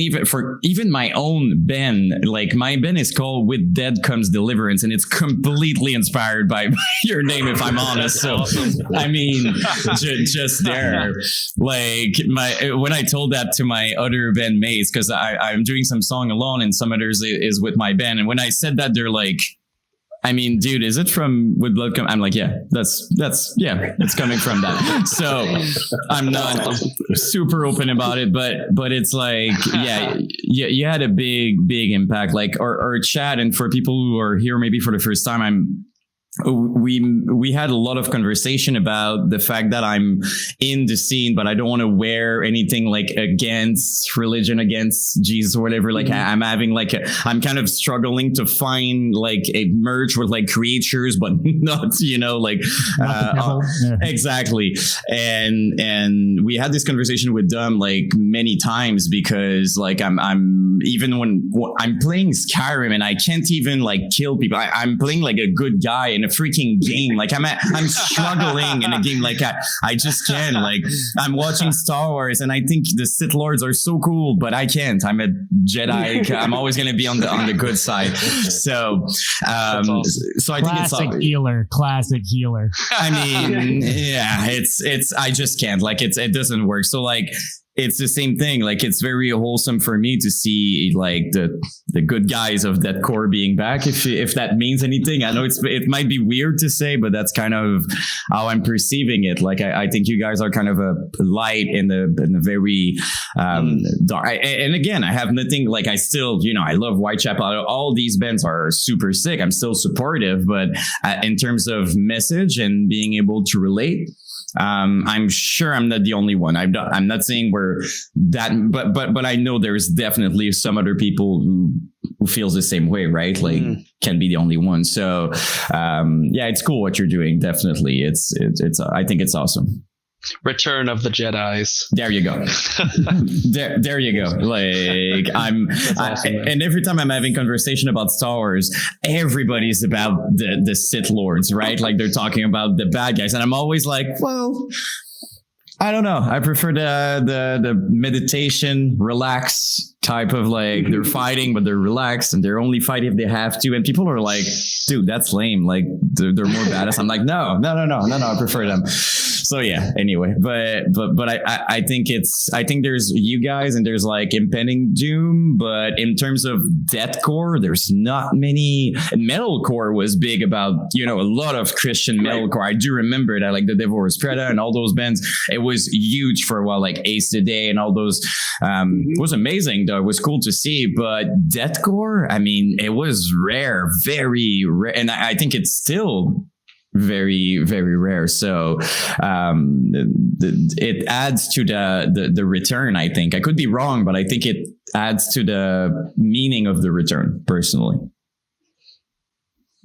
even my own band, like my band is called With Dead Comes Deliverance, and it's completely inspired by your name, if I'm honest. So I mean, just there, like when I told that to my other band mates, because I'm doing some song alone and some others is with my band, and when I said that, they're like, I mean, dude, is it from With Blood Come? I'm like, yeah, that's it's coming from that. So I'm not super open about it, but it's like, yeah, you had a big impact. Like our chat, and for people who are here maybe for the first time, we had a lot of conversation about the fact that I'm in the scene, but I don't want to wear anything like against religion, against Jesus or whatever. Like, I'm having like I'm kind of struggling to find like a merch with like creatures, but not, like exactly. And we had this conversation with them like many times, because like I'm even when I'm playing Skyrim and I can't even like kill people. I'm playing like a good guy in a freaking game. Like I'm struggling in a game. Like I just can't. Like, I'm watching Star Wars and I think the Sith Lords are so cool, but I can't. I'm a Jedi. I'm always going to be on the good side. So, awesome. So I think classic healer. I mean, yeah, it's, I just can't. Like, it doesn't work. So like, it's the same thing. Like, it's very wholesome for me to see like the good guys of deathcore being back. If that means anything, I know it might be weird to say, but that's kind of how I'm perceiving it. Like, I think you guys are kind of a light in the very dark. And again, I have nothing. Like, I still, I love Whitechapel. All these bands are super sick. I'm still supportive, but in terms of message and being able to relate, I'm sure I'm not the only one. I'm not saying we're that, but I know there's definitely some other people who feels the same way, right? Like, can be the only one. So, yeah, it's cool what you're doing. Definitely. It's I think it's awesome. Return of the Jedis. There you go. there you go. Like, awesome, and every time I'm having conversation about Star Wars, everybody's about the Sith Lords, right? Like, they're talking about the bad guys, and I'm always like, well, I don't know. I prefer the meditation, relax type of, like, they're fighting, but they're relaxed and they're only fighting if they have to. And people are like, dude, that's lame. Like, they're more badass. I'm like, no, I prefer them. So yeah, anyway, but I think there's you guys and there's like impending doom, but in terms of deathcore, there's not many. Metalcore was big about, a lot of Christian metalcore. I do remember that, like the Devil Wears Prada and all those bands. It was huge for a while, like Ace Today and all those. It was amazing though. It was cool to see, but deathcore, I mean, it was rare, very rare, and I think it's still very, very rare. So it adds to the return. I think I could be wrong, but I think it adds to the meaning of the return personally.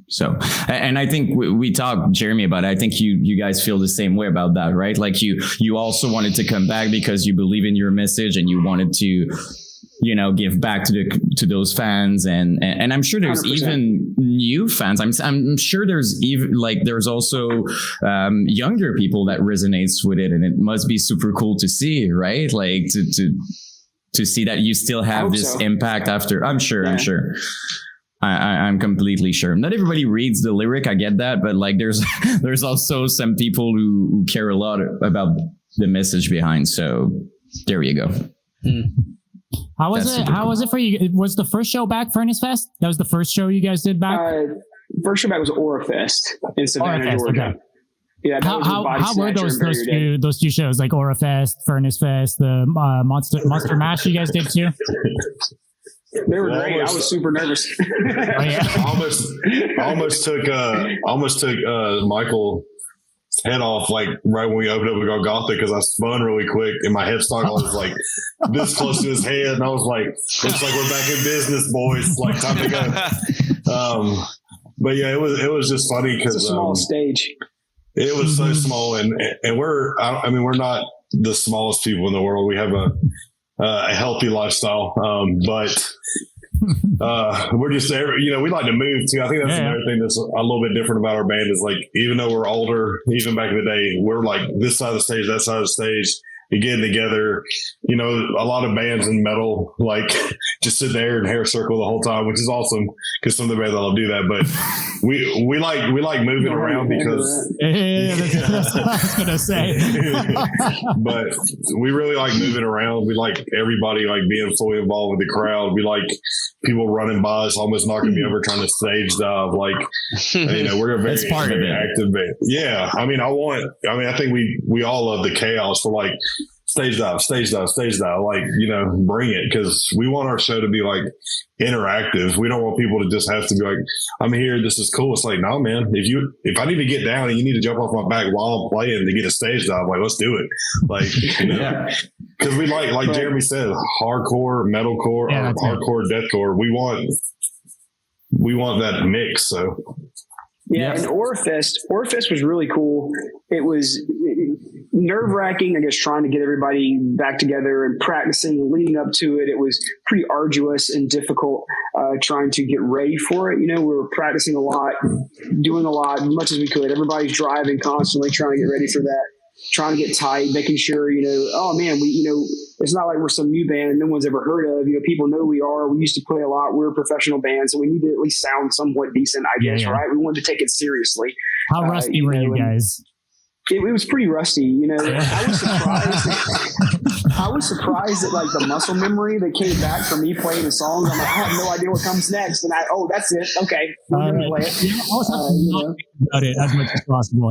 So, and I think we talked, Jeremy, about it. I think you guys feel the same way about that, right? Like you also wanted to come back because you believe in your message and you wanted to, give back to those fans, and I'm sure there's 100%. Even new fans. I'm sure there's there's also younger people that resonates with it, and it must be super cool to see, right? Like to to see that you still have this so. impact after. I'm sure. I'm completely sure. Not everybody reads the lyric. I get that, but like there's also some people who care a lot about the message behind. So there you go. How was it for you? Was the first show back Furnace Fest? That was the first show you guys did back? First show back was Aurafest in Savannah, Georgia. Okay. Yeah, how were those two shows, like Aurafest, Furnace Fest, the Monster Mash you guys did too? They were great. I was super nervous. I almost took Michael's head off like right when we opened up with Golgotha because I spun really quick and my headstock was like this close to his head and I was like, it's like we're back in business, boys. It's like time to go. But yeah, it was just funny because it's a small stage. It was so small and we're not the smallest people in the world. We have a healthy lifestyle, but we're just there. We like to move too. I think that's another thing that's a little bit different about our band is like, even though we're older, even back in the day, we're like this side of the stage, that side of the stage, and getting together. A lot of bands in metal like just sit there and hair circle the whole time, which is awesome because some of the bands don't do that. But we like moving around because that's what I was gonna say. But we really like moving around. We like everybody like being fully involved with the crowd. We like people running by us, almost knocking me over trying to stage dive. Like we're a very, very active band. Yeah, I think we all love the chaos for like stage dive, like, bring it, because we want our show to be like interactive. We don't want people to just have to be like, I'm here, this is cool. It's like, no, man, if I need to get down and you need to jump off my back while I'm playing to get a stage dive, like, let's do it. Like, because we like Jeremy said, hardcore, metalcore, or hardcore, deathcore. We want that mix. So and Aurafest was really cool. It was nerve-wracking, I guess, trying to get everybody back together and practicing and leading up to it. It was pretty arduous and difficult trying to get ready for it. We were practicing a lot, doing a lot, as much as we could. Everybody's driving constantly, trying to get ready for that, trying to get tight, making sure, oh man, it's not like we're some new band no one's ever heard of. People know we are. We used to play a lot. We're a professional band, so we need to at least sound somewhat decent, I guess, right? We wanted to take it seriously. How rusty were you guys? It was pretty rusty, I was surprised. I was surprised at like the muscle memory that came back from me playing the songs. I'm like, I have no idea what comes next, and that's it. Okay, we're gonna play it. About it as much as possible,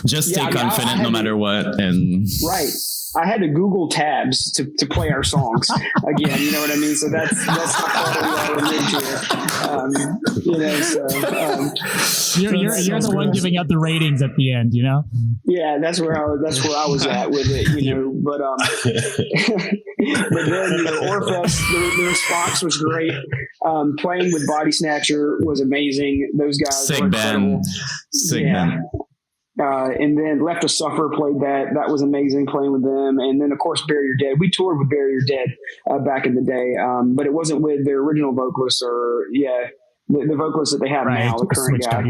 Just stay confident no matter what, and right. I had to Google tabs to play our songs again. You know what I mean? So that's how far we are You're the one giving out the ratings at the end, Yeah, that's where I was at with it, But but then Aurafest, the response was great. Playing with Body Snatcher was amazing. Those guys sick were band, sick band. And then Left to Suffer played that. That was amazing playing with them. And then, of course, Bury Your Dead. We toured with Bury Your Dead back in the day, but it wasn't with their original vocalist the vocalist that they have now, the current guy.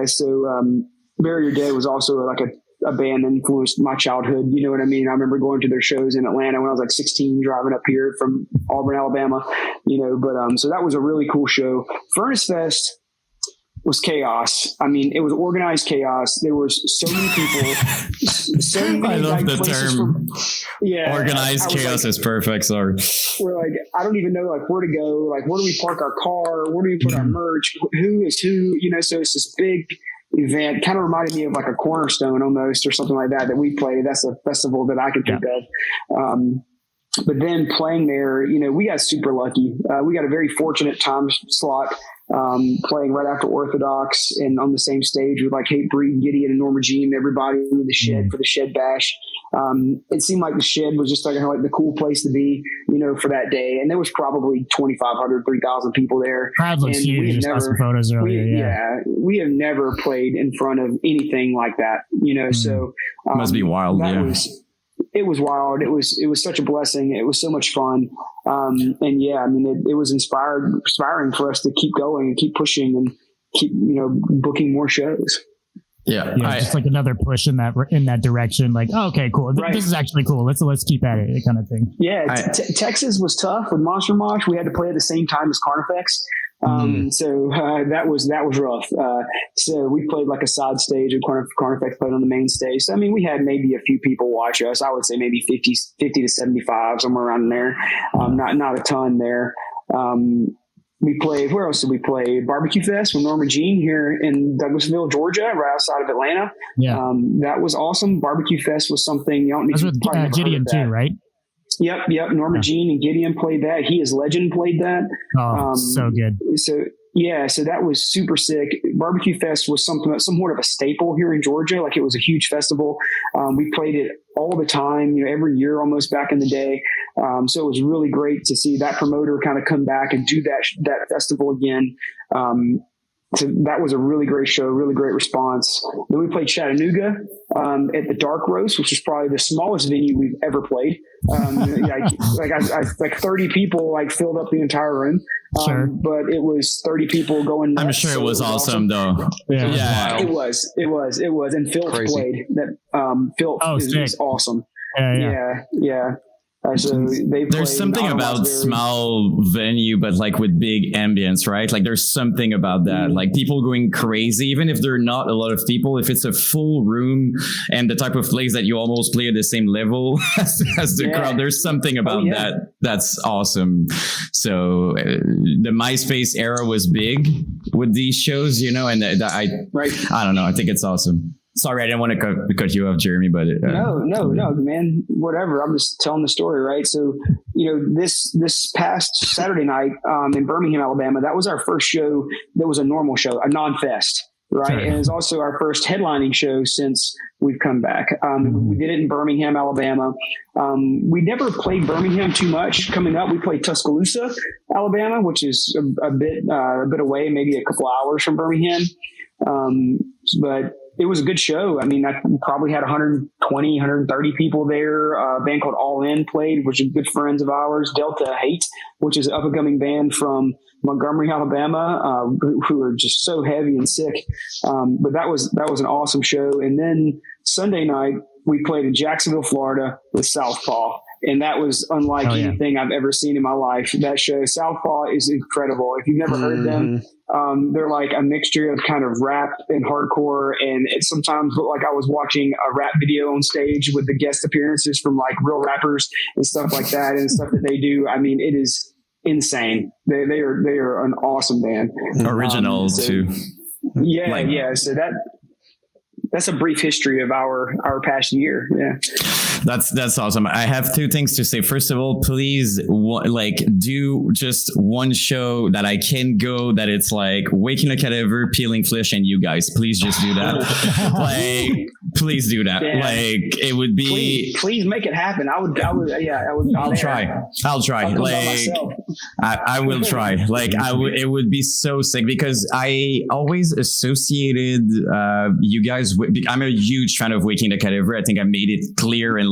So Bury Your Dead was also like a band that influenced my childhood. You know what I mean? I remember going to their shows in Atlanta when I was like 16, driving up here from Auburn, Alabama. But so that was a really cool show. Furnace Fest was chaos. It was organized chaos. There were so many people. So many, I love the term. Organized chaos is perfect. Sorry. We're like, I don't even know where to go. Like, where do we park our car? Where do we put our merch? Who is who? So it's this big event. Kind of reminded me of like a Cornerstone almost, or something like that we played. That's a festival that I could think of. But then playing there, we got super lucky. We got a very fortunate time slot. Playing right after Orthodox and on the same stage with like Hate Breed, Gideon, and Norma Jean, everybody in the Shed for the Shed Bash. It seemed like the Shed was just like the cool place to be, for that day. And there was probably 2,500, 3,000 people there. Crowd looks huge. Just saw some photos earlier. We have never played in front of anything like that, so. Must be wild. It was wild. It was such a blessing. It was so much fun. It was inspiring for us to keep going and keep pushing and keep, booking more shows. Yeah, just like another push in that direction. Like, oh, okay, cool. This is actually cool. Let's keep at it, kind of thing. Yeah, Texas was tough with Monster Mosh. We had to play at the same time as Carnifex. So that was rough. So we played like a side stage, and Carnifex played on the main stage. So, I mean, we had maybe a few people watch us. I would say maybe 50 to 75, somewhere around there. Not a ton there. We played, where else did we play? Barbecue Fest with Norma Jean here in Douglasville, Georgia, right outside of Atlanta. Yeah. That was awesome. Barbecue Fest was something you don't need to probably with Gideon too, right? Yep. Norma Jean and Gideon played that. He is Legend played that. Oh, so good. So that was super sick. Barbecue Fest was somewhat of a staple here in Georgia. Like, it was a huge festival. We played it all the time, every year almost back in the day. So it was really great to see that promoter kind of come back and do that festival again. So that was a really great show, really great response. Then we played Chattanooga at the Dark Roast, which is probably the smallest venue we've ever played. Like 30 people filled up the entire room. Sure. But it was 30 people going nuts. I'm sure it was awesome though. Yeah. It was. And Phil played that. Phil is awesome. Yeah. So there's something about small venue, but like with big ambience, right? Like there's something about that, like people going crazy, even if there are not a lot of people, if it's a full room and the type of place that you almost play at the same level as the crowd, there's something about that. That's awesome. So the MySpace era was big with these shows, and I don't know. I think it's awesome. Sorry, I didn't want to cut you off, Jeremy, but no, man, whatever. I'm just telling the story, right? So, this past Saturday night in Birmingham, Alabama, that was our first show that was a normal show, a non-fest, right? Sure. And it was also our first headlining show since we've come back. We did it in Birmingham, Alabama. We never played Birmingham too much. Coming up, we played Tuscaloosa, Alabama, which is a bit away, maybe a couple hours from Birmingham, but it was a good show. I mean, I probably had 120, 130 people there. A band called All In played, which are good friends of ours. Delta Hate, which is an up-and-coming band from Montgomery, Alabama, who are just so heavy and sick. But that was an awesome show. And then Sunday night, we played in Jacksonville, Florida with Southpaw. And that was unlike anything I've ever seen in my life. That show, Southpaw, is incredible. If you've never heard them, they're like a mixture of kind of rap and hardcore. And it sometimes looked like I was watching a rap video on stage with the guest appearances from like real rappers and stuff like that, and stuff that they do. I mean, it is insane. They are an awesome band. Original too. Yeah. So that's a brief history of our past year. Yeah. That's awesome. I have two things to say. First of all, please do just one show that I can go, that it's like Waking a Cadaver, Peeling Flesh, and you guys. Please just do that. Please do that. Yeah. It would be. Please make it happen. I would. I'll try. I will try. It would be so sick, because I always associated you guys with. I'm a huge fan of Waking the Cadaver. I think I made it clear in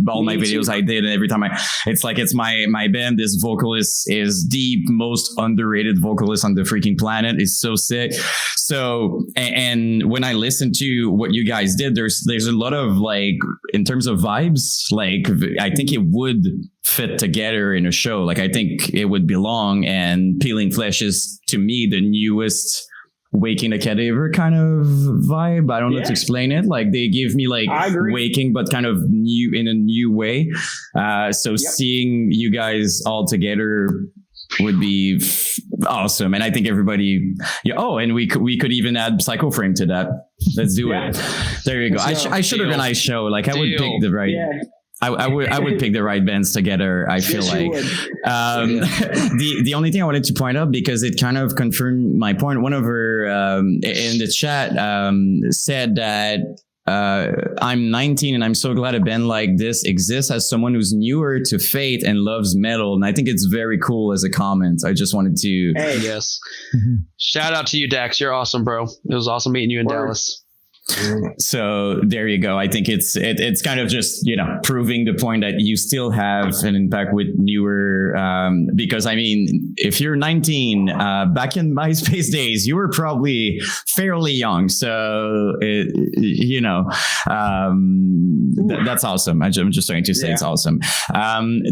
all my videos I did, and every time it's my band. This vocalist is the most underrated vocalist on the freaking planet. It's so sick. So, and when I listen to what you guys did, there's a lot of in terms of vibes, I think it would fit together in a show. I think it would belong, and Peeling Flesh is, to me, the newest Waking a Cadaver kind of vibe. I don't know how to explain it. They give me Waking, but kind of new in a new way. Seeing you guys all together would be awesome. And I think everybody, and we could even add Psycho Frame to that. Let's do it. There you go. I should organize a show. I would pick the right. Yeah. I would pick the right bands together. I feel the only thing I wanted to point out, because it kind of confirmed my point. One of her in the chat said that I'm 19 and I'm so glad a band like this exists, as someone who's newer to Fate and loves metal. And I think it's very cool as a comment. I just wanted to. Hey, yes. Shout out to you, Dax. You're awesome, bro. It was awesome meeting you in Dallas. So there you go. I think it's kind of just, proving the point that you still have an impact with newer, because I mean, if you're 19, back in MySpace days, you were probably fairly young. So, that's awesome. I'm just trying to say it's awesome.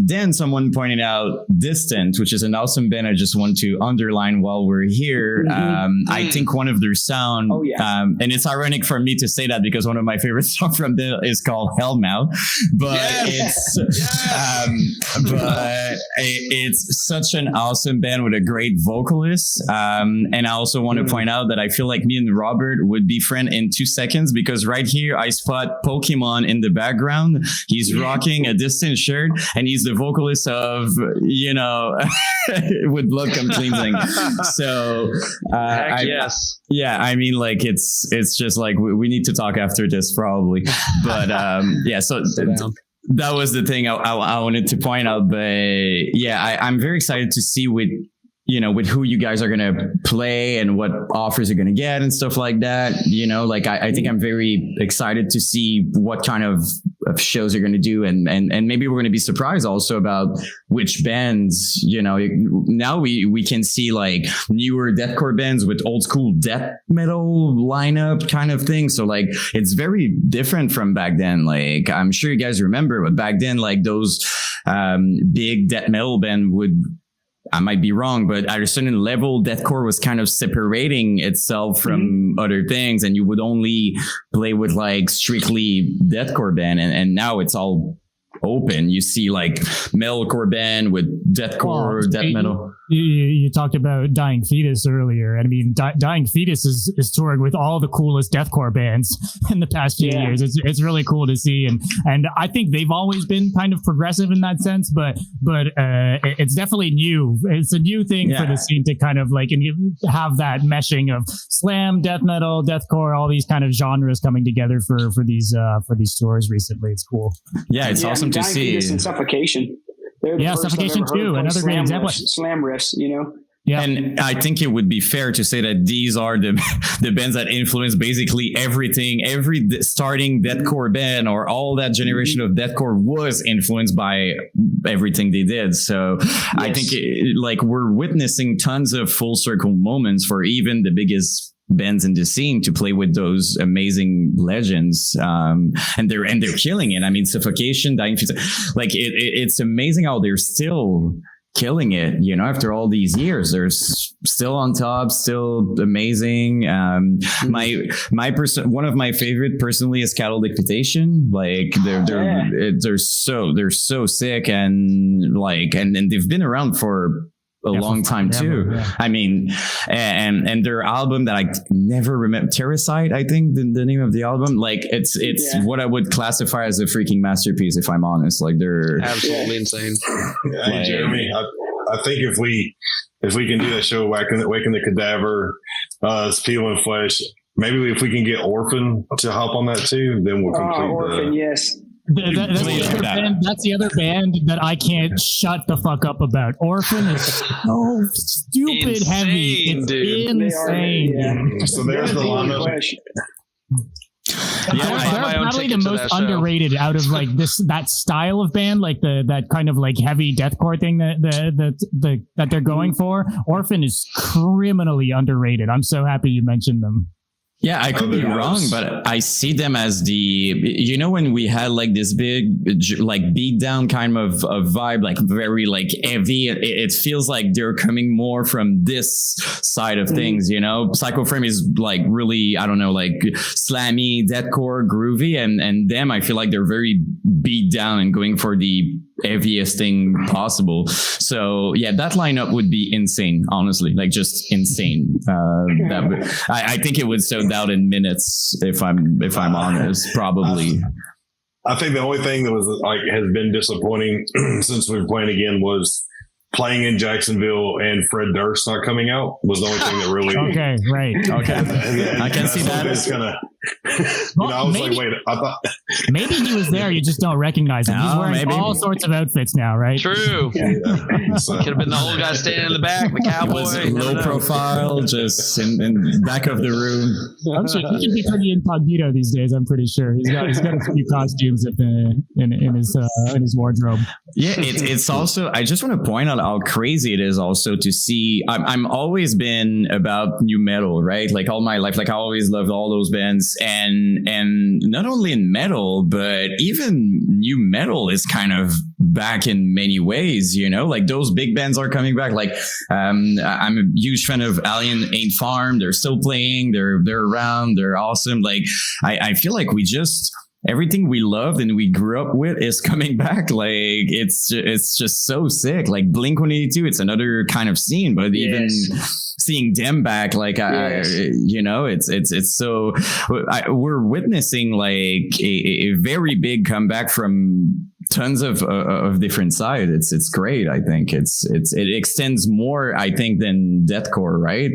Then someone pointed out Distant, which is an awesome band I just want to underline while we're here. I think one of their sound, and it's ironic for me to say that because one of my favorite songs from them is called Hellmouth, but it's such an awesome band with a great vocalist. And I also want to point out that I feel like me and Robert would be friends in 2 seconds, because right here I spot Pokemon in the background. He's rocking a Distant shirt, and he's the vocalist of, with Blood Come Cleansing. So I mean, like it's just like we need to talk after this probably, but so that was the thing I wanted to point out. But I'm very excited to see with who you guys are going to play and what offers you're going to get and stuff like that. I think I'm very excited to see what kind of shows you're going to do. And maybe we're going to be surprised also about which bands, now we can see like newer deathcore bands with old school death metal lineup kind of thing. So like, it's very different from back then. Like, I'm sure you guys remember, but back then, like those big death metal band I might be wrong, but at a certain level, deathcore was kind of separating itself from other things, and you would only play with like strictly deathcore band, and now it's all open. You see like metalcore band with deathcore, death metal. You talked about Dying Fetus earlier. I mean, Dying Fetus is touring with all the coolest deathcore bands in the past few years. It's really cool to see, and I think they've always been kind of progressive in that sense. But it's definitely new. It's a new thing for the scene to kind of like have that meshing of slam, death metal, deathcore, all these kind of genres coming together for these tours recently. It's cool. Yeah, it's awesome to see. Fetus and Suffocation. Suffocation too. Another great example. Slam riffs, Yeah. And I think it would be fair to say that these are the bands that influence basically everything. Every starting deathcore band or all that generation of deathcore was influenced by everything they did. So I think we're witnessing tons of full circle moments for even the biggest bands in the scene to play with those amazing legends, and they're killing it. I mean, Suffocation, Dying Fetus, like it's amazing how they're still killing it, after all these years. They're still on top, still amazing. One of my favorite personally is Cattle Decapitation. Like they're so sick, and like and they've been around for a long time too. I mean, and their album that I never remember, Terracide, I think the name of the album, like it's what I would classify as a freaking masterpiece, if I'm honest. Like they're absolutely insane. Hey, Jeremy, I think if we can do that show, Waking the Cadaver, Steel and Flesh, maybe if we can get Orphan to hop on that too, then we'll complete Orphan, yes. That's the other band that I can't shut the fuck up about. Orphan is so stupid insane, heavy. It's dude. Insane. So there's the lineup. They're probably the most underrated out of like that style of band, like that kind of like heavy deathcore thing that they're going for. Orphan is criminally underrated. I'm so happy you mentioned them. Yeah, I could be wrong, but I see them as when we had like this big, like beat down kind of vibe, like very like heavy. It feels like they're coming more from this side of things, Psycho Frame is like really, I don't know, like slammy, deathcore, groovy, and them, I feel like they're very beat down and going for the heaviest thing possible. So yeah, that lineup would be insane, honestly, like just insane. I think it would sell out in minutes if I'm honest, probably. I think the only thing that was like has been disappointing since we've been playing again was playing in Jacksonville and Fred Durst not coming out was the only thing that really. Okay, right. Okay, and I can see that. It's kind of. Well, I was maybe, like, wait, I thought. Maybe he was there. You just don't recognize him. He's wearing all sorts of outfits now, right? True. So, Could have been the old guy standing in the back, the cowboy. Low profile, just in back of the room. I'm sure he can be pretty incognito these days. I'm pretty sure he's got a few costumes in his wardrobe. Yeah, it's also. I just want to point out how crazy it is also to see. I'm always been about new metal, right? Like all my life, like I always loved all those bands, and not only in metal, but even new metal is kind of back in many ways. You know, like those big bands are coming back. Like I'm a huge fan of Alien Ain't Farm. They're still playing. They're around. They're awesome. Like I feel like we just. Everything we loved and we grew up with is coming back. Like it's just so sick. Like Blink-182, it's another kind of scene, but even seeing them back, like it's so. We're witnessing like a very big comeback from tons of different sides. It's great. I think it extends more. I think than deathcore, right?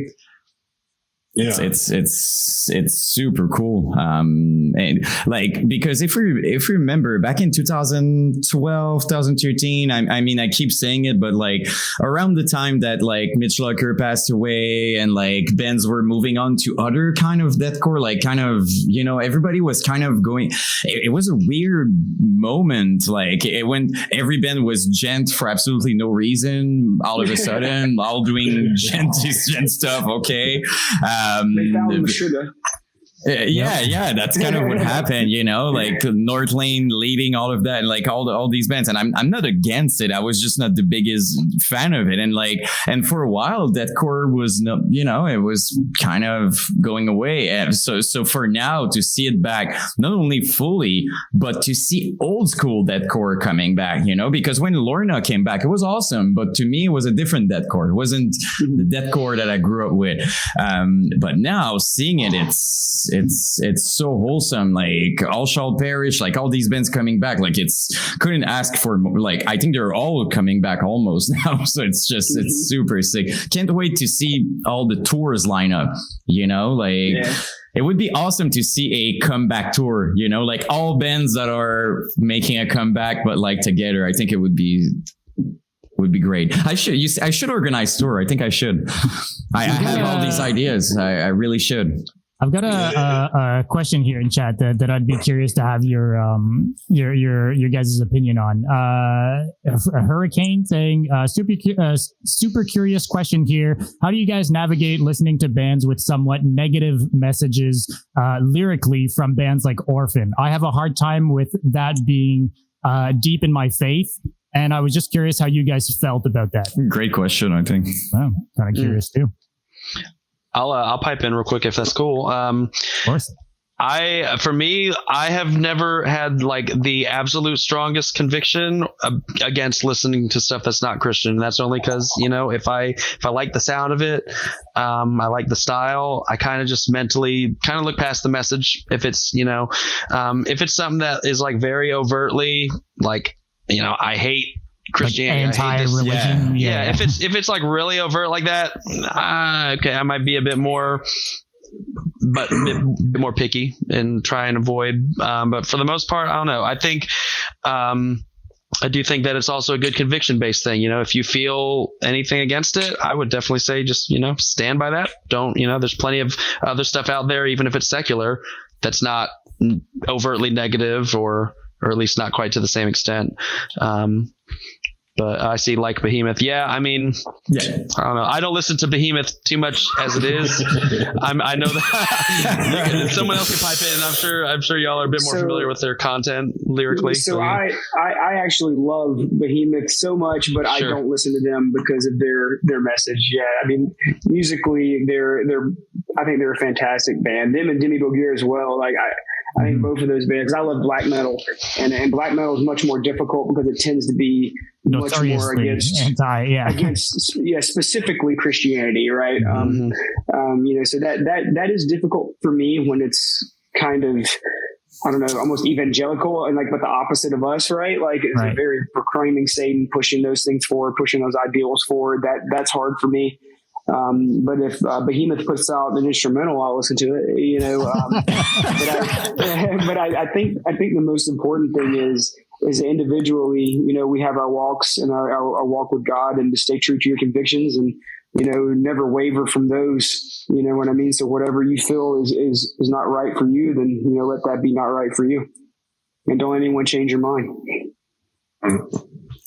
Yeah. It's super cool. And like, because if we remember back in 2012, 2013, I mean, I keep saying it, but like around the time that like Mitch Lucker passed away and like bands were moving on to other kind of deathcore, like kind of, you know, everybody was kind of going, it was a weird moment. Like when every band was gent for absolutely no reason, all of a sudden, all doing gent stuff. Okay. They found the sugar. Yeah, that's kind of what happened, you know, like North Lane leading all of that and like all these bands. And I'm not against it. I was just not the biggest fan of it. And for a while, deathcore was no, you know, it was kind of going away. And so for now to see it back, not only fully, but to see old school deathcore coming back, you know, because when Lorna came back, it was awesome. But to me, it was a different deathcore. It wasn't the deathcore that I grew up with. But now seeing it, it's so wholesome. Like All Shall Perish, like all these bands coming back, like couldn't ask for more. Like I think they're all coming back almost now, so it's super sick. Can't wait to see all the tours line up, you know, like it would be awesome to see a comeback tour, you know, like all bands that are making a comeback but like together. I think it would be great. I should organize tour. I think I should. I have all these ideas. I really should. I've got a question here in chat that I'd be curious to have your guys' opinion on. A Hurricane saying, super curious question here. How do you guys navigate listening to bands with somewhat negative messages lyrically from bands like Orphan? I have a hard time with that being deep in my faith. And I was just curious how you guys felt about that. Great question, I think. Oh, kind of curious too. I'll pipe in real quick if that's cool. Of course. For me, I have never had like the absolute strongest conviction against listening to stuff that's not Christian. That's only because, you know, if I like the sound of it, I like the style, I kind of just mentally kind of look past the message. If it's, you know, if it's something that is like very overtly like, you know, I hate Christianity, like anti-religion. Yeah. If it's like really overt like that, okay, I might be a bit more picky and try and avoid. But for the most part, I don't know. I think I do think that it's also a good conviction-based thing. You know, if you feel anything against it, I would definitely say just, you know, stand by that. Don't, you know, there's plenty of other stuff out there, even if it's secular, that's not overtly negative or at least not quite to the same extent. But I see like Behemoth. Yeah, I mean, I don't know. I don't listen to Behemoth too much as it is. I know that someone else can pipe in. I'm sure y'all are a bit more familiar with their content lyrically. So I actually love Behemoth so much, but I don't listen to them because of their message. Yeah, I mean, musically, I think they're a fantastic band. Them and Demi Bourgeois as well. Like I think both of those bands. I love black metal, and black metal is much more difficult because it tends to be much more against specifically Christianity, right? You know, so that is difficult for me when it's kind of I don't know, almost evangelical and like, but the opposite of us, right? Like it's Right. a very proclaiming Satan, pushing those things forward, pushing those ideals forward. That's hard for me. But if Behemoth puts out an instrumental, I'll listen to it. You know, but I think the most important thing is individually. You know, we have our walks and our walk with God, and to stay true to your convictions, and you know, never waver from those. You know what I mean? So whatever you feel is not right for you, then you know, let that be not right for you, and don't let anyone change your mind.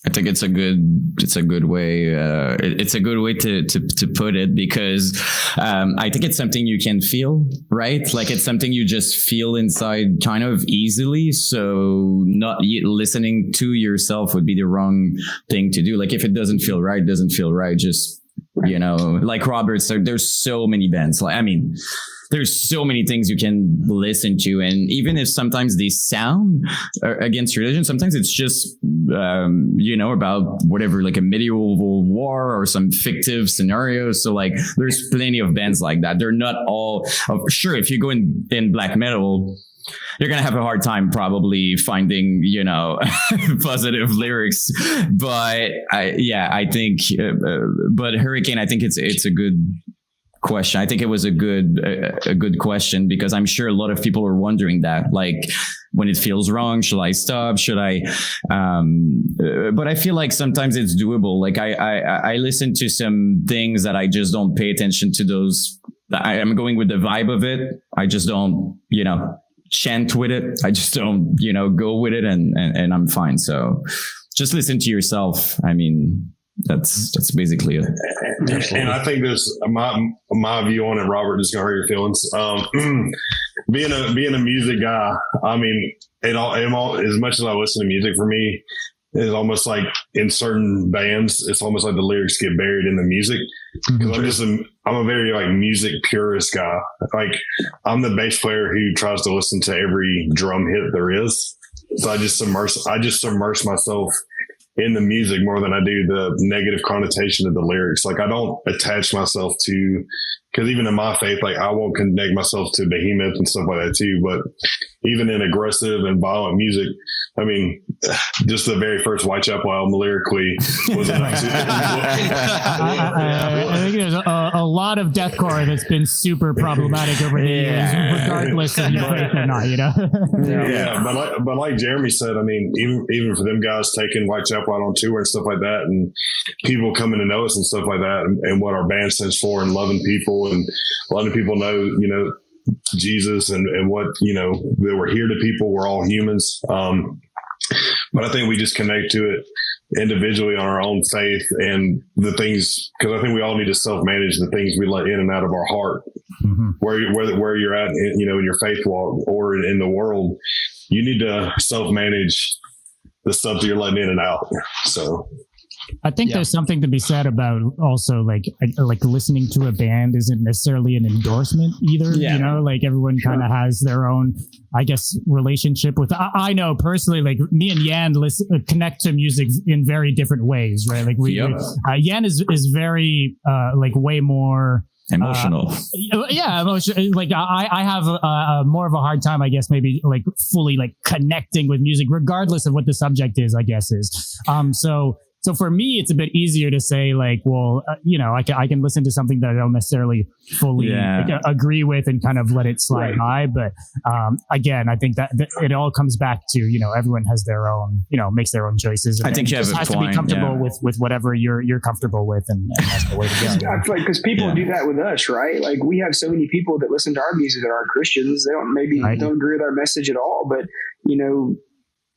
I think it's a good way. It's a good way to put it, because I think it's something you can feel, right? Like it's something you just feel inside kind of easily. So not listening to yourself would be the wrong thing to do. Like if it doesn't feel right, it doesn't feel right. Just, you know, like Robert said, there's so many bands. Like, I mean, there's so many things you can listen to. And even if sometimes they sound against religion, sometimes it's just, you know, about whatever, like a medieval war or some fictive scenario. So like, there's plenty of bands like that. They're not all, sure, if you go in black metal, you're going to have a hard time probably finding, you know, positive lyrics. But I think, but Hurricane, I think it's a good question. I think it was a good question, because I'm sure a lot of people are wondering that, like, when it feels wrong, should I stop? Should I? But I feel like sometimes it's doable. Like I listen to some things that I just don't pay attention to those. I am going with the vibe of it. I just don't, you know, chant with it. I just don't, you know, go with it, and I'm fine. So just listen to yourself. I mean, that's basically it. And I think this, my view on it, Robert, is gonna hurt your feelings. Being a music guy, I mean, it all as much as I listen to music, for me, it's almost like in certain bands, it's almost like the lyrics get buried in the music. Because I'm a very like music purist guy. Like I'm the bass player who tries to listen to every drum hit there is. So I just submerge myself in the music more than I do the negative connotation of the lyrics. Like I don't attach myself to, because even in my faith, like I won't connect myself to Behemoth and stuff like that too. But even in aggressive and violent music, I mean, just the very first Whitechapel album lyrically was enough to. I think there's a lot of deathcore that's been super problematic over the years, regardless of your faith or not, you know? Yeah, but like Jeremy said, I mean, even for them guys taking Whitechapel out on tour and stuff like that, and people coming to know us and stuff like that, and what our band stands for, and loving people and letting people know, you know, Jesus and what, you know, that we're here to people. We're all humans. But I think we just connect to it individually on our own faith and the things, because I think we all need to self-manage the things we let in and out of our heart. Mm-hmm. Where you're at, you know, in your faith walk or in the world, you need to self-manage the stuff that you're letting in and out. So I think there's something to be said about also like listening to a band isn't necessarily an endorsement either. Yeah. You know, like everyone kind of has their own, I guess, relationship with. I know personally, like me and Yan connect to music in very different ways, right? Like Yan is very like way more emotional. Emotional. Like I have more of a hard time, I guess, maybe like fully like connecting with music, regardless of what the subject is, I guess is. So for me, it's a bit easier to say like, well, you know, I can listen to something that I don't necessarily fully agree with and kind of let it slide by. But again, I think that it all comes back to, you know, everyone has their own, you know, makes their own choices. And I think you have has to be comfortable with whatever you're comfortable with, and that's the way to go. I feel like because people do that with us, right? Like we have so many people that listen to our music that aren't Christians. They don't agree with our message at all, but you know,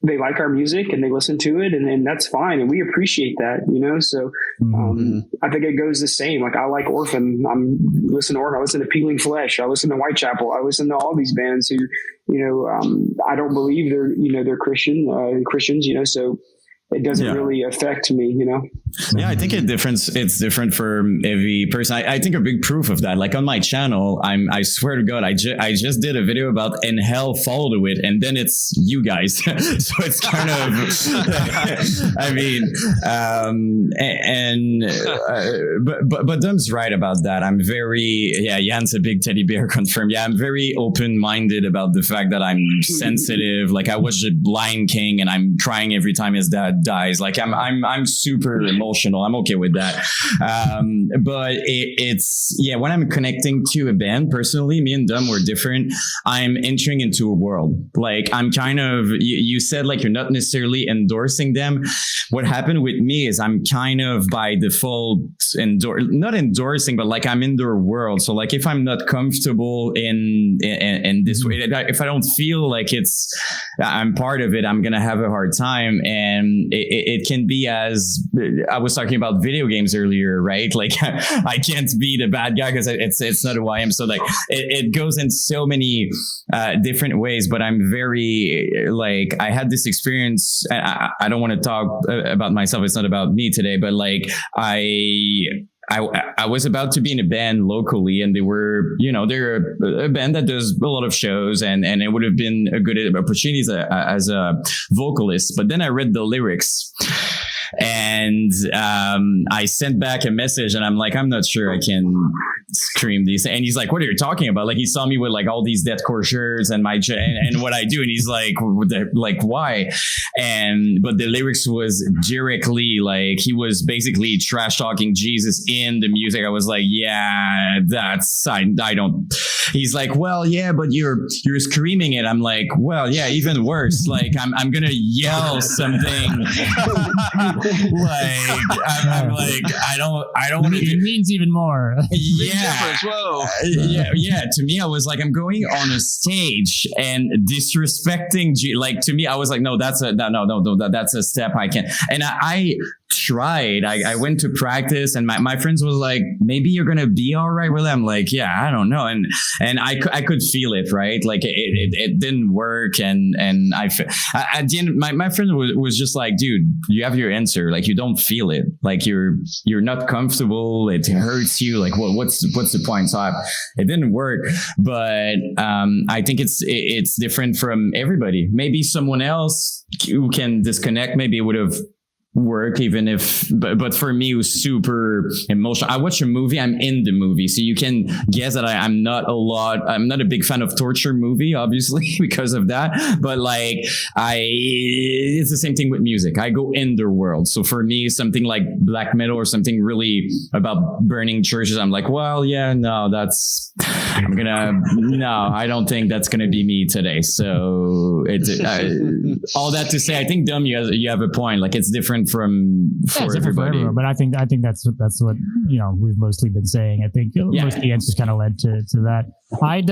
they like our music and they listen to it, and that's fine. And we appreciate that, you know? So, I think it goes the same. Like I like Orphan. I listen to Orphan. I listen to Peeling Flesh. I listen to Whitechapel. I listen to all these bands who, you know, I don't believe they're Christians, you know, so it doesn't really affect me, you know? Yeah, I think it's different for every person. I think a big proof of that, like on my channel, I swear to God, I just did a video about and hell followed it, and then it's you guys. So it's kind of, I mean, but Dom's right about that. I'm very, Jan's a big teddy bear confirmed. Yeah, I'm very open-minded about the fact that I'm sensitive. Like I watched The Lion King and I'm crying every time his dad dies. Like I'm super emotional. I'm okay with that. But it's when I'm connecting to a band personally, me and Dom were different. I'm entering into a world. Like I'm kind of, you said like you're not necessarily endorsing them. What happened with me is I'm kind of by default not endorsing, but like I'm in their world. So like if I'm not comfortable in this way, if I don't feel like I'm part of it, I'm gonna have a hard time. And it can be, as I was talking about video games earlier, right? Like I can't be the bad guy because it's not who I am. So like it goes in so many different ways. But I'm very like, I had this experience. I don't want to talk about myself. It's not about me today, but like I was about to be in a band locally, and they're a band that does a lot of shows, and it would have been a good opportunity as a vocalist. But then I read the lyrics, and I sent back a message, and I'm like, I'm not sure I can scream these. And he's like, what are you talking about? Like he saw me with like all these deathcore shirts and and what I do, and he's like, why? But the lyrics was directly like, he was basically trash talking Jesus in the music. I was like, yeah, that's I don't. He's like, well, yeah, but you're screaming it. I'm like, well, yeah, even worse. Like I'm gonna yell something. Like I'm like, I don't want to. It means even more. Yeah. Whoa. Yeah. To me, I was like, I'm going on a stage and disrespecting. Like to me, I was like, no, that's a step I can't. And I tried. I went to practice, and my friends was like, maybe you're gonna be all right with it. I'm like, yeah, I don't know. And I could feel it, right? Like it didn't work. And at the end, my friend was just like, dude, you have your answer. Like you don't feel it. Like you're not comfortable. It hurts you. Like what's the point? So it didn't work. But I think it's different from everybody. Maybe someone else who can disconnect, maybe it would have work, even if but for me it was super emotional. I watch a movie, I'm in the movie, so you can guess that I'm not a big fan of torture movie, obviously, because of that. But like it's the same thing with music. I go in their world. So for me, something like black metal or something really about burning churches, I'm like, well, yeah, no, I don't think that's gonna be me today. So it's all that to say, I think Dom, you have a point. Like it's different for everybody. But I think that's what we've mostly been saying. I think most of the answers kind of led to that. I'd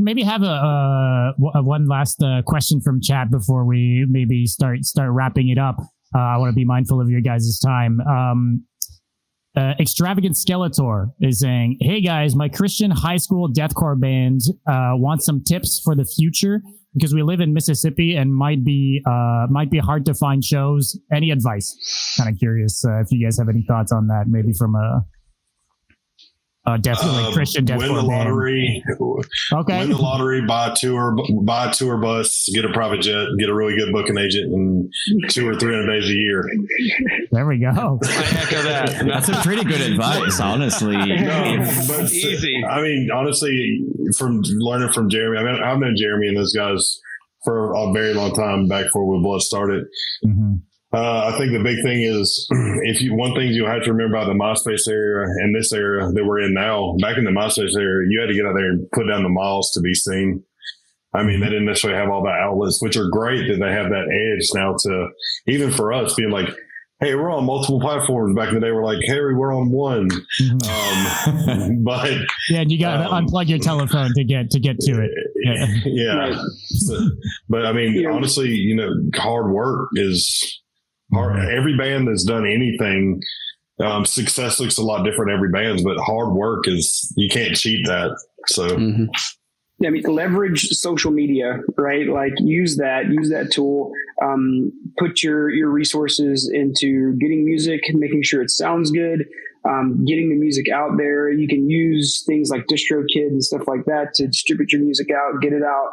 maybe have a one last question from chat before we maybe start wrapping it up. I want to be mindful of your guys' time. Extravagant Skeletor is saying, hey guys, my Christian high school deathcore band wants some tips for the future because we live in Mississippi and might be hard to find shows. Any advice? Kind of curious if you guys have any thoughts on that, maybe from a definitely Christian deathcore win the lottery. Okay. Win the lottery, buy a tour bus, get a private jet, get a really good booking agent, and 200 or 300 days a year. There we go. I echo that. That's a pretty good advice, honestly. But easy. I mean, honestly, from learning from Jeremy, I've known Jeremy and those guys for a very long time, back before With Blood started. Mm-hmm. I think the big thing is, one thing you have to remember about the MySpace era and this era that we're in now. Back in the MySpace era, you had to get out there and put down the miles to be seen. I mean, they didn't necessarily have all the outlets, which are great that they have that edge now to, even for us, being like, hey, we're on multiple platforms. Back in the day, we're like, hey, we're on one. Mm-hmm. But yeah, you got to unplug your telephone to get to it. Yeah. But I mean, honestly, hard work is hard. Every band that's done anything, success looks a lot different every band, but hard work is, you can't cheat that. So I mean, leverage social media, right? Like use that tool, put your resources into getting music, making sure it sounds good, getting the music out there. You can use things like DistroKid and stuff like that to distribute your music out, get it out,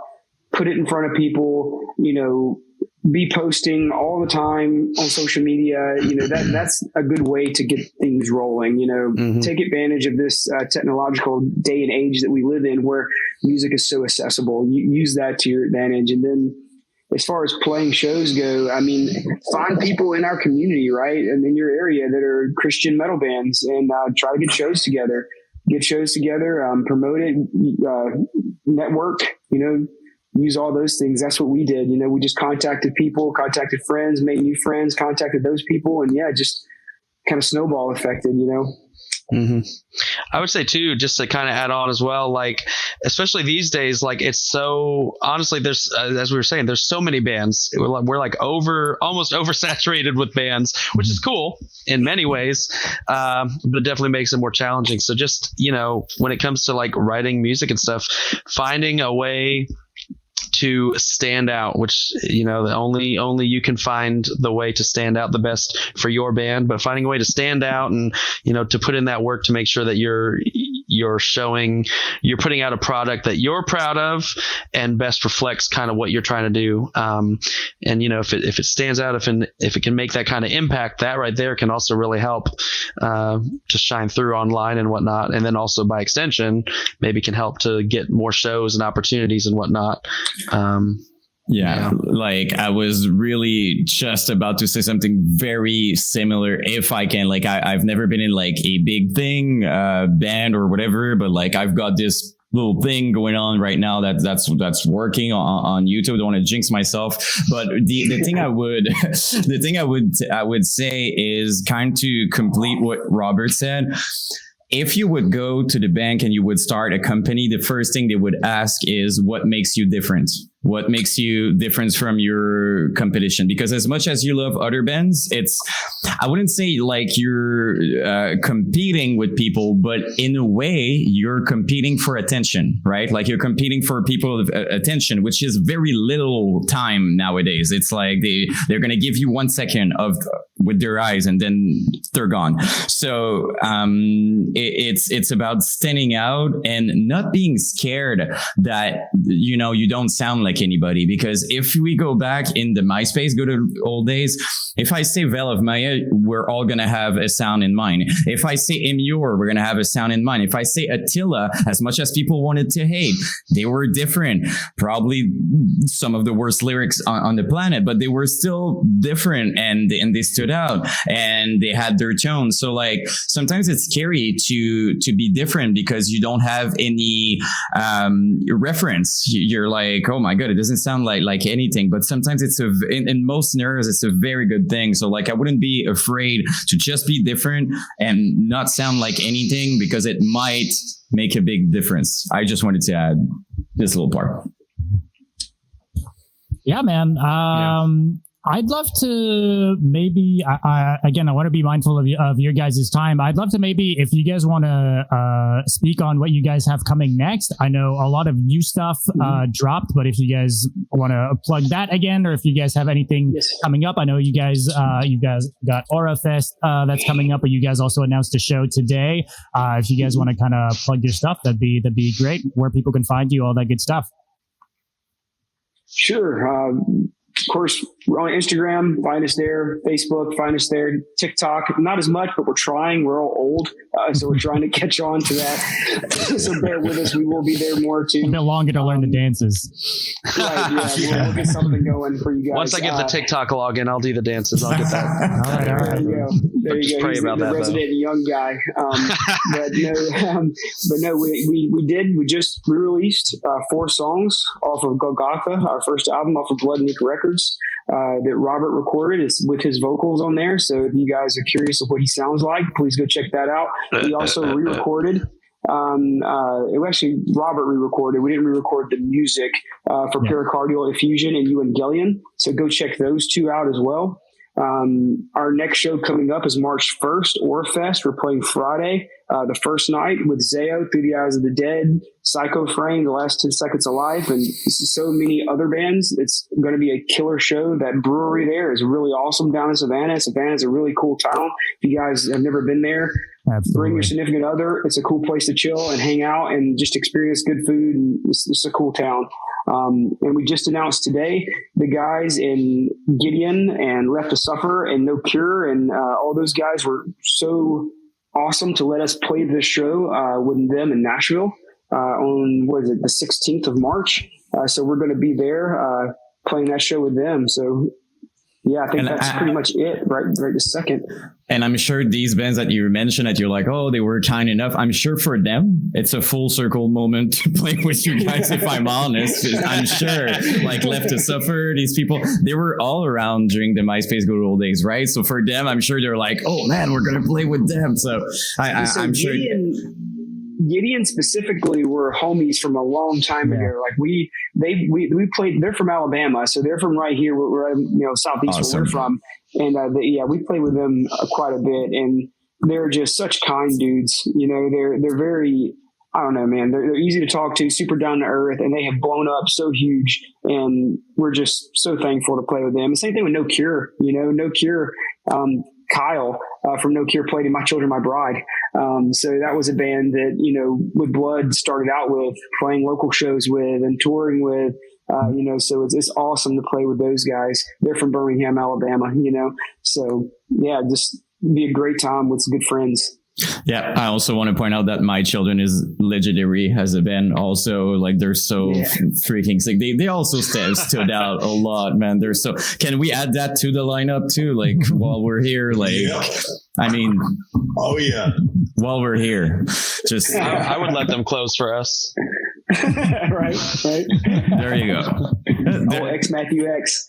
put it in front of people, be posting all the time on social media. That's a good way to get things rolling. Take advantage of this technological day and age that we live in, where music is so accessible. You use that to your advantage. And then as far as playing shows go, I mean, find people in our community, right, and in your area that are Christian metal bands, and try to get shows together. Promote it, network, use all those things. That's what we did. We just contacted people, contacted friends, made new friends, contacted those people, and just kind of snowball affected, Mm-hmm. I would say too, just to kind of add on as well, like especially these days, like it's so honestly, there's as we were saying, there's so many bands. We're like almost oversaturated with bands, which is cool in many ways, but it definitely makes it more challenging. So just when it comes to like writing music and stuff, finding a way to stand out, which only you can find the way to stand out the best for your band, but finding a way to stand out and to put in that work to make sure that you're putting out a product that you're proud of and best reflects kind of what you're trying to do. And if it stands out, if it can make that kind of impact, that right there can also really help to shine through online and whatnot. And then also by extension, maybe can help to get more shows and opportunities and whatnot. Like I was really just about to say something very similar, if I can. Like I've never been in like a big thing, band or whatever, but like I've got this little thing going on right now that's working on YouTube. I don't want to jinx myself, but the thing I would say is kind to complete what Robert said. If you would go to the bank and you would start a company, the first thing they would ask is what makes you different? What makes you different from your competition? Because as much as you love other bands, I wouldn't say like you're competing with people, but in a way you're competing for attention, right? Like you're competing for people's attention, which is very little time nowadays. It's like they're going to give you 1 second with their eyes and then they're gone. So it's about standing out and not being scared that you don't sound like anybody. Because if we go back in the MySpace, go to old days, if I say Veil of Maya, we're all going to have a sound in mind. If I say Imure, we're going to have a sound in mind. If I say Attila, as much as people wanted to hate, they were different. Probably some of the worst lyrics on the planet, but they were still different and they stood out and they had their tone. So like sometimes it's scary to be different because you don't have any reference. You're like, oh my God, it doesn't sound like anything. But sometimes in most scenarios, it's a very good thing. So like I wouldn't be afraid to just be different and not sound like anything, because it might make a big difference. I just wanted to add this little part. Yeah, man. I'd love to maybe, again, I want to be mindful of your guys' time. I'd love to maybe, if you guys want to speak on what you guys have coming next. I know a lot of new stuff dropped, but if you guys want to plug that again, or if you guys have anything coming up. I know you guys got Aura Fest that's coming up, but you guys also announced a show today. If you guys want to kind of plug your stuff, that'd be great. Where people can find you, all that good stuff. Sure. Of course, we're on Instagram, find us there. Facebook, find us there. TikTok, not as much, but we're trying. We're all old, so we're trying to catch on to that. So bear with us. We will be there more too. A bit longer to learn the dances. Right, yeah. We'll get something going for you guys. Once I get the TikTok login, I'll do the dances. I'll get that. all right. There you go. There you go. Pray He's about the that, resident young guy. But no, we just re-released 4 songs off of Golgotha, our first album off of Blood and Ink Records. That Robert recorded. It's with his vocals on there. So if you guys are curious of what he sounds like, please go check that out. We also re-recorded. Robert re-recorded. We didn't re-record the music for Pericardial Effusion and Evangelion. So go check those 2 out as well. Our next show coming up is March 1st, Orfest. We're playing Friday, the first night with Zao, Through the Eyes of the Dead, Psycho Frame, The Last 10 Seconds of Life, and so many other bands. It's going to be a killer show. That brewery there is really awesome down in Savannah. Savannah is a really cool town. If you guys have never been there, bring your significant other. It's a cool place to chill and hang out and just experience good food. And it's a cool town. And we just announced today the guys in Gideon and Left to Suffer and No Cure and all those guys were so awesome to let us play this show with them in Nashville on, what is it, the 16th of March. So we're going to be there playing that show with them. So yeah, I think that's pretty much it right this second. And I'm sure these bands that you mentioned that you're like, oh, they were kind enough. I'm sure for them, it's a full circle moment to play with you guys, if I'm honest. I'm sure, like Left to Suffer, these people, they were all around during the MySpace good old days, right? So for them, I'm sure they're like, oh man, we're going to play with them. So I'm sure. Gideon specifically were homies from a long time ago. Like we played. They're from Alabama, so they're from right here, where southeast Awesome. where we're from. And we played with them quite a bit, and they're just such kind dudes. They're very, I don't know, man. They're easy to talk to, super down to earth, and they have blown up so huge. And we're just so thankful to play with them. The same thing with No Cure. No Cure. Kyle from No Cure played in My Children, My Bride. So that was a band that, with Blood started out with, playing local shows with and touring with, so it's awesome to play with those guys. They're from Birmingham, Alabama, so yeah, just be a great time with some good friends. Yeah, I also want to point out that My Children is legendary as a band. Also, like they're so freaking sick. They also stood out a lot, man. They're so. Can we add that to the lineup too? Like while we're here, I mean, oh yeah, while we're here, just I would let them close for us. right. There you go. X Matthew X.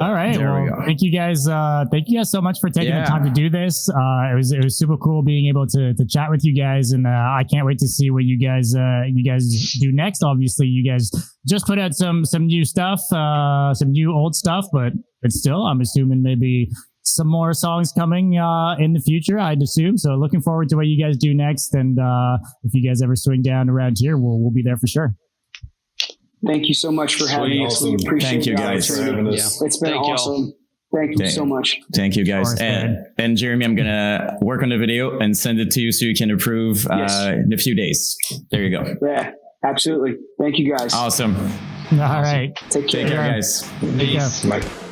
All right. There we Well, go. thank you guys. Thank you guys so much for taking the time to do this. It was super cool being able to chat with you guys, and I can't wait to see what you guys do next. Obviously, you guys just put out some new stuff, some new old stuff, but still, I'm assuming maybe some more songs coming in the future, I'd assume. So looking forward to what you guys do next, and if you guys ever swing down around here, we'll be there for sure. Thank you so much for having us. We appreciate Thank you the guys opportunity. for having us. It's been awesome. Thank you so much. Thank you, guys. Of course, And Jeremy, I'm going to work on the video and send it to you so you can approve in a few days. There you go. Yeah, absolutely. Thank you guys. Awesome. All right. Take care. Take care, guys. Take care. Bye.